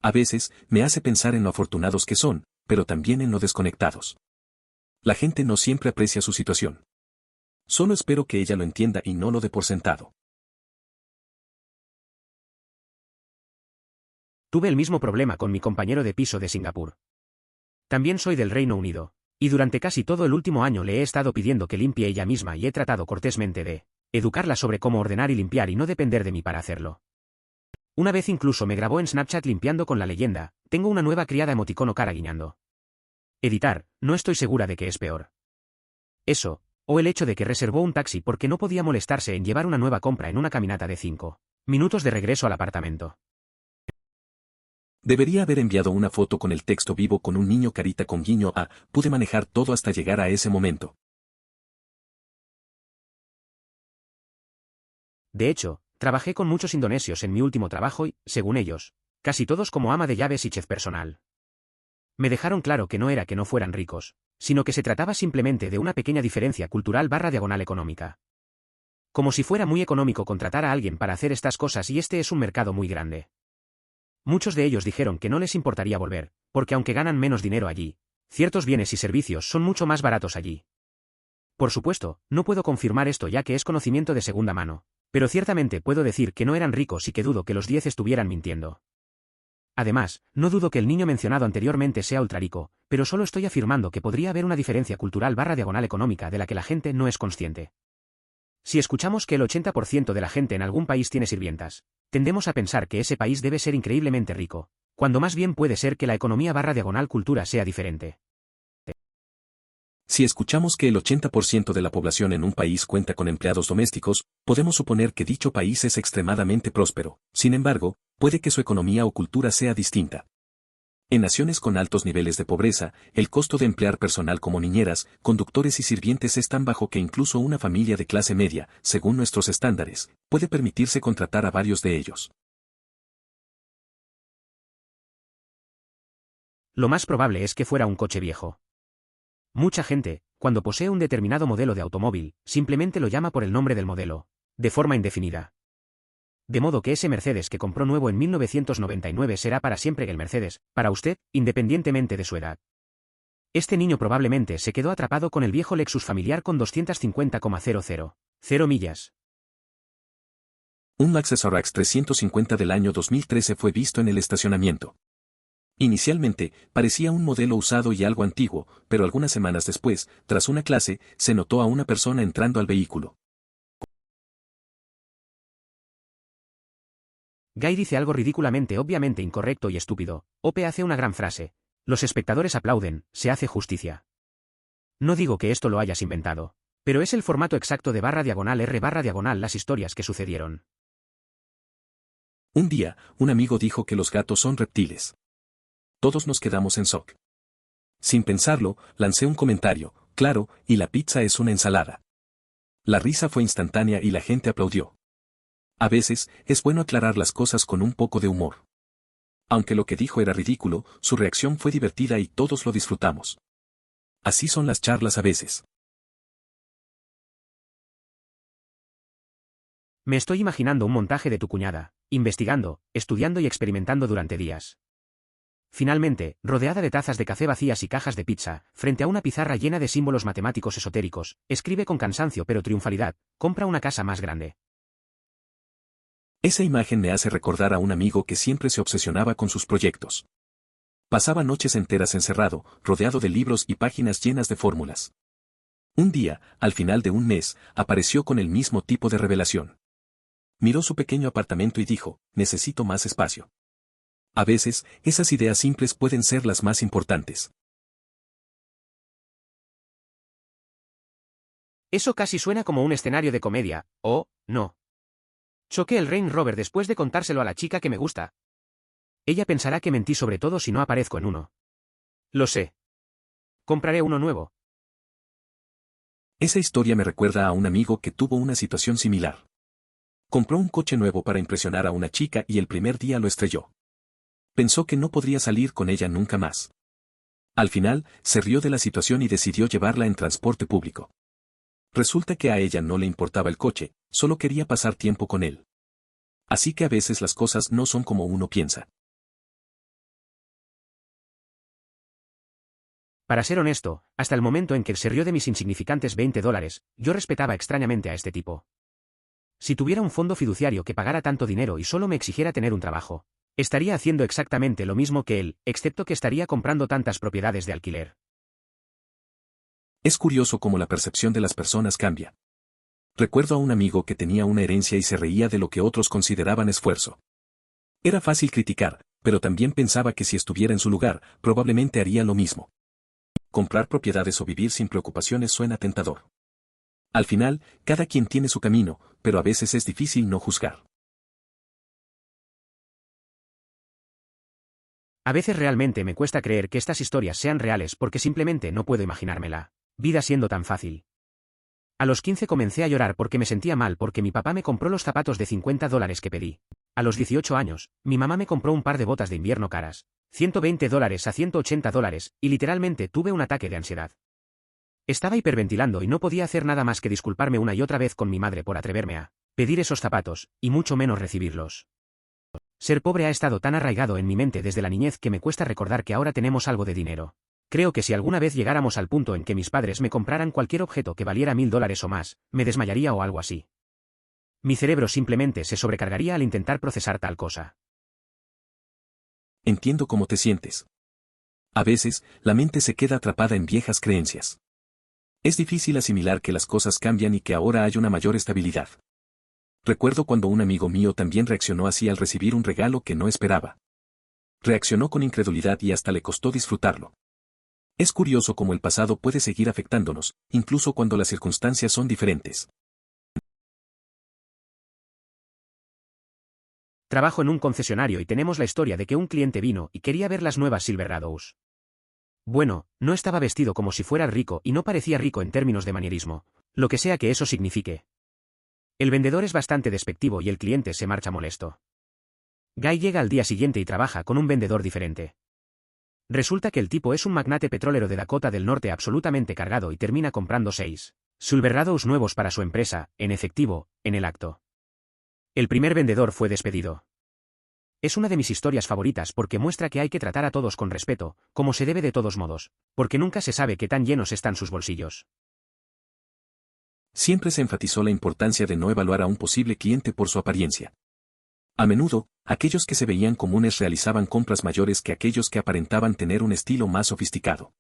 A veces, me hace pensar en lo afortunados que son, pero también en lo desconectados. La gente no siempre aprecia su situación. Solo espero que ella lo entienda y no lo dé por sentado. Tuve el mismo problema con mi compañero de piso de Singapur. También soy del Reino Unido, y durante casi todo el último año le he estado pidiendo que limpie ella misma y he tratado cortésmente de educarla sobre cómo ordenar y limpiar y no depender de mí para hacerlo. Una vez incluso me grabó en Snapchat limpiando con la leyenda, tengo una nueva criada emoticono cara guiñando. Editar, no estoy segura de que es peor. Eso, o el hecho de que reservó un taxi porque no podía molestarse en llevar una nueva compra en una caminata de 5 minutos de regreso al apartamento. Debería haber enviado una foto con el texto vivo con un niño carita con guiño a, pude manejar todo hasta llegar a ese momento. De hecho, trabajé con muchos indonesios en mi último trabajo y, según ellos, casi todos como ama de llaves y chef personal. Me dejaron claro que no era que no fueran ricos, sino que se trataba simplemente de una pequeña diferencia cultural / económica. Como si fuera muy económico contratar a alguien para hacer estas cosas y este es un mercado muy grande. Muchos de ellos dijeron que no les importaría volver, porque aunque ganan menos dinero allí, ciertos bienes y servicios son mucho más baratos allí. Por supuesto, no puedo confirmar esto ya que es conocimiento de segunda mano, pero ciertamente puedo decir que no eran ricos y que dudo que los 10 estuvieran mintiendo. Además, no dudo que el niño mencionado anteriormente sea ultrarico, pero solo estoy afirmando que podría haber una diferencia cultural / económica de la que la gente no es consciente. Si escuchamos que el 80% de la gente en algún país tiene sirvientas, tendemos a pensar que ese país debe ser increíblemente rico, cuando más bien puede ser que la economía / cultura sea diferente. Si escuchamos que el 80% de la población en un país cuenta con empleados domésticos, podemos suponer que dicho país es extremadamente próspero. Sin embargo, puede que su economía o cultura sea distinta. En naciones con altos niveles de pobreza, el costo de emplear personal como niñeras, conductores y sirvientes es tan bajo que incluso una familia de clase media, según nuestros estándares, puede permitirse contratar a varios de ellos. Lo más probable es que fuera un coche viejo. Mucha gente, cuando posee un determinado modelo de automóvil, simplemente lo llama por el nombre del modelo, de forma indefinida. De modo que ese Mercedes que compró nuevo en 1999 será para siempre el Mercedes, para usted, independientemente de su edad. Este niño probablemente se quedó atrapado con el viejo Lexus familiar con 250,000 millas. Un Lexus RX 350 del año 2013 fue visto en el estacionamiento. Inicialmente, parecía un modelo usado y algo antiguo, pero algunas semanas después, tras una clase, se notó a una persona entrando al vehículo. Guy dice algo ridículamente obviamente incorrecto y estúpido. Ope hace una gran frase. Los espectadores aplauden, se hace justicia. No digo que esto lo hayas inventado. Pero es el formato exacto de /R// las historias que sucedieron. Un día, un amigo dijo que los gatos son reptiles. Todos nos quedamos en shock. Sin pensarlo, lancé un comentario, claro, y la pizza es una ensalada. La risa fue instantánea y la gente aplaudió. A veces, es bueno aclarar las cosas con un poco de humor. Aunque lo que dijo era ridículo, su reacción fue divertida y todos lo disfrutamos. Así son las charlas a veces. Me estoy imaginando un montaje de tu cuñada, investigando, estudiando y experimentando durante días. Finalmente, rodeada de tazas de café vacías y cajas de pizza, frente a una pizarra llena de símbolos matemáticos esotéricos, escribe con cansancio pero triunfalidad, compra una casa más grande. Esa imagen me hace recordar a un amigo que siempre se obsesionaba con sus proyectos. Pasaba noches enteras encerrado, rodeado de libros y páginas llenas de fórmulas. Un día, al final de un mes, apareció con el mismo tipo de revelación. Miró su pequeño apartamento y dijo, necesito más espacio. A veces, esas ideas simples pueden ser las más importantes. Eso casi suena como un escenario de comedia, ¿o no? Choqué el Range Rover después de contárselo a la chica que me gusta. Ella pensará que mentí sobre todo si no aparezco en uno. Lo sé. Compraré uno nuevo. Esa historia me recuerda a un amigo que tuvo una situación similar. Compró un coche nuevo para impresionar a una chica y el primer día lo estrelló. Pensó que no podría salir con ella nunca más. Al final, se rió de la situación y decidió llevarla en transporte público. Resulta que a ella no le importaba el coche, solo quería pasar tiempo con él. Así que a veces las cosas no son como uno piensa. Para ser honesto, hasta el momento en que se rió de mis insignificantes $20, yo respetaba extrañamente a este tipo. Si tuviera un fondo fiduciario que pagara tanto dinero y solo me exigiera tener un trabajo, estaría haciendo exactamente lo mismo que él, excepto que estaría comprando tantas propiedades de alquiler. Es curioso cómo la percepción de las personas cambia. Recuerdo a un amigo que tenía una herencia y se reía de lo que otros consideraban esfuerzo. Era fácil criticar, pero también pensaba que si estuviera en su lugar, probablemente haría lo mismo. Comprar propiedades o vivir sin preocupaciones suena tentador. Al final, cada quien tiene su camino, pero a veces es difícil no juzgar. A veces realmente me cuesta creer que estas historias sean reales porque simplemente no puedo imaginármela. Vida siendo tan fácil. A los 15 comencé a llorar porque me sentía mal porque mi papá me compró los zapatos de $50 que pedí. A los 18 años, mi mamá me compró un par de botas de invierno caras, $120 a $180, y literalmente tuve un ataque de ansiedad. Estaba hiperventilando y no podía hacer nada más que disculparme una y otra vez con mi madre por atreverme a pedir esos zapatos, y mucho menos recibirlos. Ser pobre ha estado tan arraigado en mi mente desde la niñez que me cuesta recordar que ahora tenemos algo de dinero. Creo que si alguna vez llegáramos al punto en que mis padres me compraran cualquier objeto que valiera $1000 o más, me desmayaría o algo así. Mi cerebro simplemente se sobrecargaría al intentar procesar tal cosa. Entiendo cómo te sientes. A veces, la mente se queda atrapada en viejas creencias. Es difícil asimilar que las cosas cambian y que ahora hay una mayor estabilidad. Recuerdo cuando un amigo mío también reaccionó así al recibir un regalo que no esperaba. Reaccionó con incredulidad y hasta le costó disfrutarlo. Es curioso cómo el pasado puede seguir afectándonos, incluso cuando las circunstancias son diferentes. Trabajo en un concesionario y tenemos la historia de que un cliente vino y quería ver las nuevas Silverados. Bueno, no estaba vestido como si fuera rico y no parecía rico en términos de manierismo, lo que sea que eso signifique. El vendedor es bastante despectivo y el cliente se marcha molesto. Guy llega al día siguiente y trabaja con un vendedor diferente. Resulta que el tipo es un magnate petrolero de Dakota del Norte absolutamente cargado y termina comprando 6 Silverados nuevos para su empresa, en efectivo, en el acto. El primer vendedor fue despedido. Es una de mis historias favoritas porque muestra que hay que tratar a todos con respeto, como se debe de todos modos, porque nunca se sabe qué tan llenos están sus bolsillos. Siempre se enfatizó la importancia de no evaluar a un posible cliente por su apariencia. A menudo, aquellos que se veían comunes realizaban compras mayores que aquellos que aparentaban tener un estilo más sofisticado.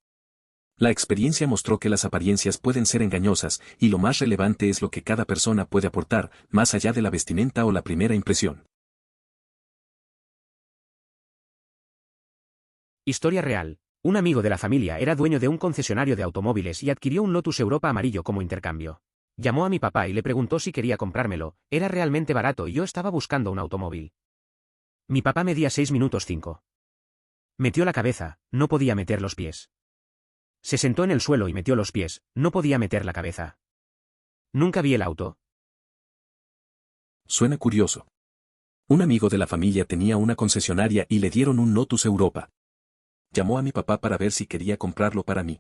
La experiencia mostró que las apariencias pueden ser engañosas, y lo más relevante es lo que cada persona puede aportar, más allá de la vestimenta o la primera impresión. Historia real. Un amigo de la familia era dueño de un concesionario de automóviles y adquirió un Lotus Europa amarillo como intercambio. Llamó a mi papá y le preguntó si quería comprármelo, era realmente barato y yo estaba buscando un automóvil. Mi papá medía 6 minutos 5. Metió la cabeza, no podía meter los pies. Se sentó en el suelo y metió los pies, no podía meter la cabeza. Nunca vi el auto. Suena curioso. Un amigo de la familia tenía una concesionaria y le dieron un Lotus Europa. Llamó a mi papá para ver si quería comprarlo para mí.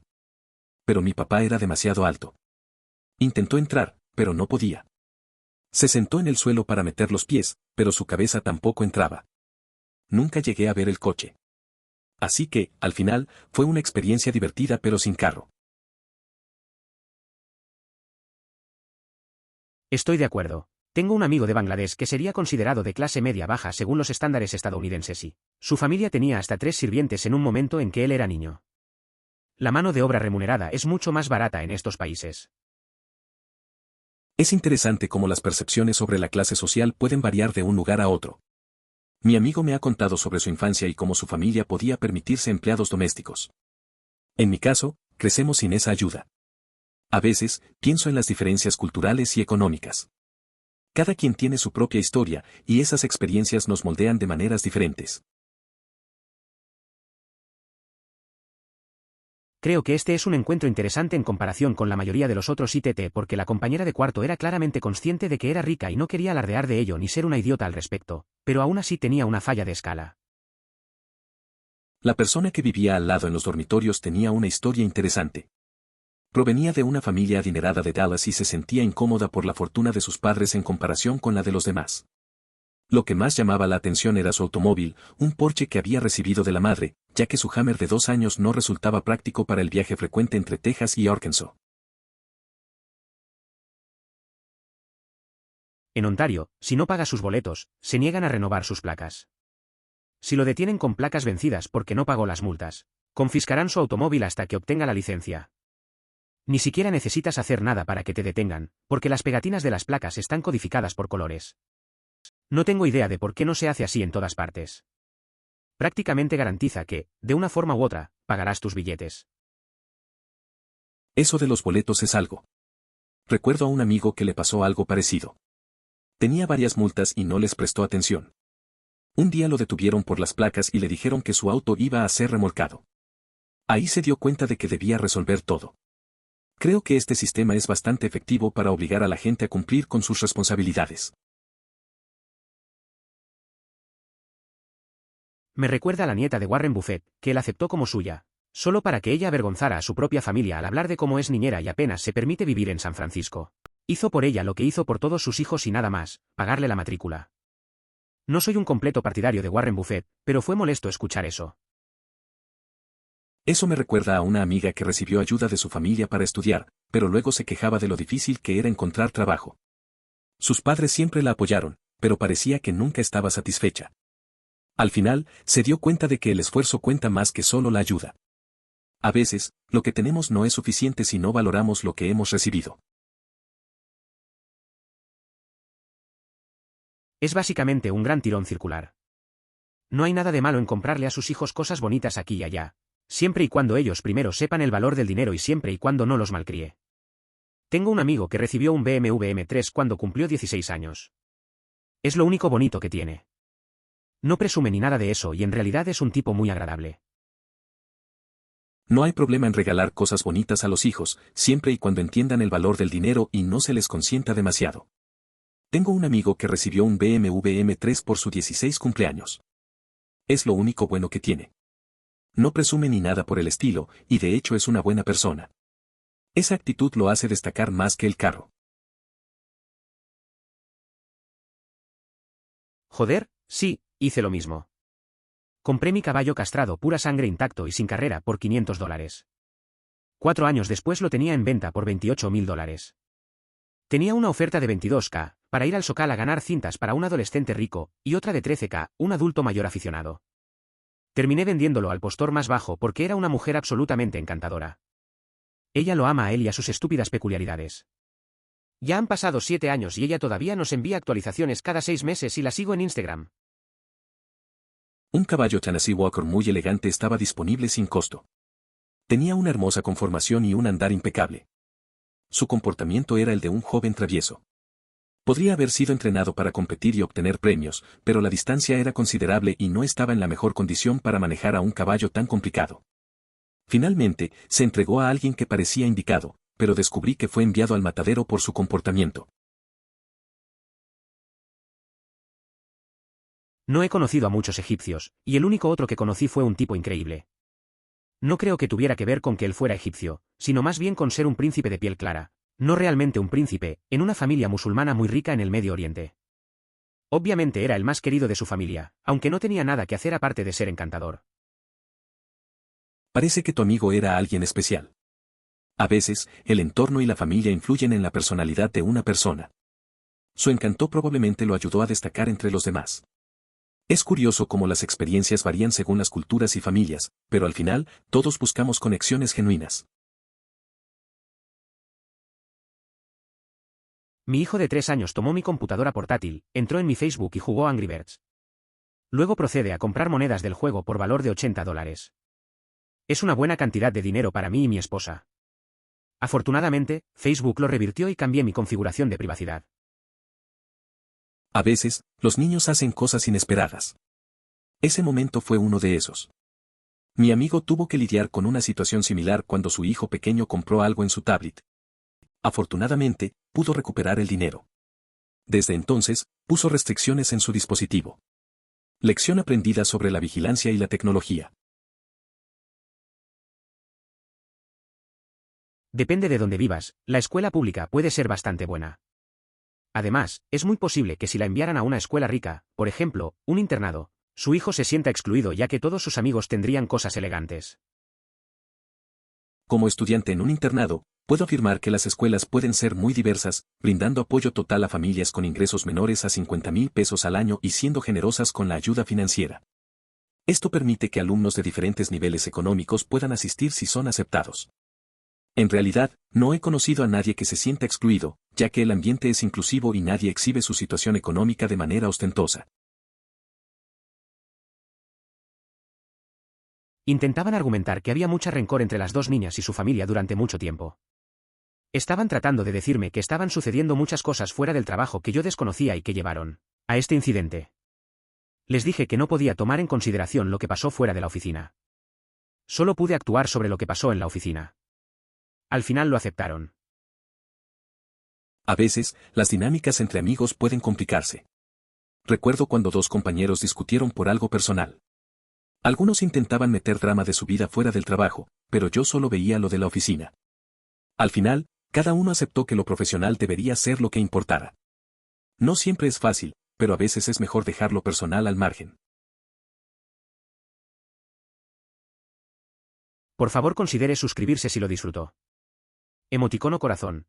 Pero mi papá era demasiado alto. Intentó entrar, pero no podía. Se sentó en el suelo para meter los pies, pero su cabeza tampoco entraba. Nunca llegué a ver el coche. Así que, al final, fue una experiencia divertida pero sin carro. Estoy de acuerdo. Tengo un amigo de Bangladesh que sería considerado de clase media-baja según los estándares estadounidenses y su familia tenía hasta 3 sirvientes en un momento en que él era niño. La mano de obra remunerada es mucho más barata en estos países. Es interesante cómo las percepciones sobre la clase social pueden variar de un lugar a otro. Mi amigo me ha contado sobre su infancia y cómo su familia podía permitirse empleados domésticos. En mi caso, crecemos sin esa ayuda. A veces, pienso en las diferencias culturales y económicas. Cada quien tiene su propia historia, y esas experiencias nos moldean de maneras diferentes. Creo que este es un encuentro interesante en comparación con la mayoría de los otros ITT porque la compañera de cuarto era claramente consciente de que era rica y no quería alardear de ello ni ser una idiota al respecto, pero aún así tenía una falla de escala. La persona que vivía al lado en los dormitorios tenía una historia interesante. Provenía de una familia adinerada de Dallas y se sentía incómoda por la fortuna de sus padres en comparación con la de los demás. Lo que más llamaba la atención era su automóvil, un Porsche que había recibido de la madre, ya que su Hammer de 2 años no resultaba práctico para el viaje frecuente entre Texas y Arkansas. En Ontario, si no paga sus boletos, se niegan a renovar sus placas. Si lo detienen con placas vencidas porque no pagó las multas, confiscarán su automóvil hasta que obtenga la licencia. Ni siquiera necesitas hacer nada para que te detengan, porque las pegatinas de las placas están codificadas por colores. No tengo idea de por qué no se hace así en todas partes. Prácticamente garantiza que, de una forma u otra, pagarás tus billetes. Eso de los boletos es algo. Recuerdo a un amigo que le pasó algo parecido. Tenía varias multas y no les prestó atención. Un día lo detuvieron por las placas y le dijeron que su auto iba a ser remolcado. Ahí se dio cuenta de que debía resolver todo. Creo que este sistema es bastante efectivo para obligar a la gente a cumplir con sus responsabilidades. Me recuerda a la nieta de Warren Buffett, que él aceptó como suya, solo para que ella avergonzara a su propia familia al hablar de cómo es niñera y apenas se permite vivir en San Francisco. Hizo por ella lo que hizo por todos sus hijos y nada más, pagarle la matrícula. No soy un completo partidario de Warren Buffett, pero fue molesto escuchar eso. Eso me recuerda a una amiga que recibió ayuda de su familia para estudiar, pero luego se quejaba de lo difícil que era encontrar trabajo. Sus padres siempre la apoyaron, pero parecía que nunca estaba satisfecha. Al final, se dio cuenta de que el esfuerzo cuenta más que solo la ayuda. A veces, lo que tenemos no es suficiente si no valoramos lo que hemos recibido. Es básicamente un gran tirón circular. No hay nada de malo en comprarle a sus hijos cosas bonitas aquí y allá, siempre y cuando ellos primero sepan el valor del dinero y siempre y cuando no los malcríe. Tengo un amigo que recibió un BMW M3 cuando cumplió 16 años. Es lo único bonito que tiene. No presume ni nada de eso y en realidad es un tipo muy agradable. No hay problema en regalar cosas bonitas a los hijos, siempre y cuando entiendan el valor del dinero y no se les consienta demasiado. Tengo un amigo que recibió un BMW M3 por su 16 cumpleaños. Es lo único bueno que tiene. No presume ni nada por el estilo, y de hecho es una buena persona. Esa actitud lo hace destacar más que el carro. Joder, sí, hice lo mismo. Compré mi caballo castrado pura sangre intacto y sin carrera por $500. 4 años después lo tenía en venta por $28.000. Tenía una oferta de 22K, para ir al Socal a ganar cintas para un adolescente rico, y otra de 13K, un adulto mayor aficionado. Terminé vendiéndolo al postor más bajo porque era una mujer absolutamente encantadora. Ella lo ama a él y a sus estúpidas peculiaridades. Ya han pasado 7 años y ella todavía nos envía actualizaciones cada 6 meses y la sigo en Instagram. Un caballo Tennessee Walker muy elegante estaba disponible sin costo. Tenía una hermosa conformación y un andar impecable. Su comportamiento era el de un joven travieso. Podría haber sido entrenado para competir y obtener premios, pero la distancia era considerable y no estaba en la mejor condición para manejar a un caballo tan complicado. Finalmente, se entregó a alguien que parecía indicado, pero descubrí que fue enviado al matadero por su comportamiento. No he conocido a muchos egipcios, y el único otro que conocí fue un tipo increíble. No creo que tuviera que ver con que él fuera egipcio, sino más bien con ser un príncipe de piel clara, no realmente un príncipe, en una familia musulmana muy rica en el Medio Oriente. Obviamente era el más querido de su familia, aunque no tenía nada que hacer aparte de ser encantador. Parece que tu amigo era alguien especial. A veces, el entorno y la familia influyen en la personalidad de una persona. Su encanto probablemente lo ayudó a destacar entre los demás. Es curioso cómo las experiencias varían según las culturas y familias, pero al final, todos buscamos conexiones genuinas. Mi hijo de 3 años tomó mi computadora portátil, entró en mi Facebook y jugó Angry Birds. Luego procede a comprar monedas del juego por valor de $80. Es una buena cantidad de dinero para mí y mi esposa. Afortunadamente, Facebook lo revirtió y cambié mi configuración de privacidad. A veces, los niños hacen cosas inesperadas. Ese momento fue uno de esos. Mi amigo tuvo que lidiar con una situación similar cuando su hijo pequeño compró algo en su tablet. Afortunadamente, pudo recuperar el dinero. Desde entonces, puso restricciones en su dispositivo. Lección aprendida sobre la vigilancia y la tecnología. Depende de dónde vivas, la escuela pública puede ser bastante buena. Además, es muy posible que si la enviaran a una escuela rica, por ejemplo, un internado, su hijo se sienta excluido ya que todos sus amigos tendrían cosas elegantes. Como estudiante en un internado, puedo afirmar que las escuelas pueden ser muy diversas, brindando apoyo total a familias con ingresos menores a $50,000 al año y siendo generosas con la ayuda financiera. Esto permite que alumnos de diferentes niveles económicos puedan asistir si son aceptados. En realidad, no he conocido a nadie que se sienta excluido, ya que el ambiente es inclusivo y nadie exhibe su situación económica de manera ostentosa. Intentaban argumentar que había mucha rencor entre las dos niñas y su familia durante mucho tiempo. Estaban tratando de decirme que estaban sucediendo muchas cosas fuera del trabajo que yo desconocía y que llevaron a este incidente. Les dije que no podía tomar en consideración lo que pasó fuera de la oficina. Solo pude actuar sobre lo que pasó en la oficina. Al final lo aceptaron. A veces, las dinámicas entre amigos pueden complicarse. Recuerdo cuando dos compañeros discutieron por algo personal. Algunos intentaban meter drama de su vida fuera del trabajo, pero yo solo veía lo de la oficina. Al final, cada uno aceptó que lo profesional debería ser lo que importara. No siempre es fácil, pero a veces es mejor dejar lo personal al margen. Por favor considere suscribirse si lo disfrutó. Emoticono corazón.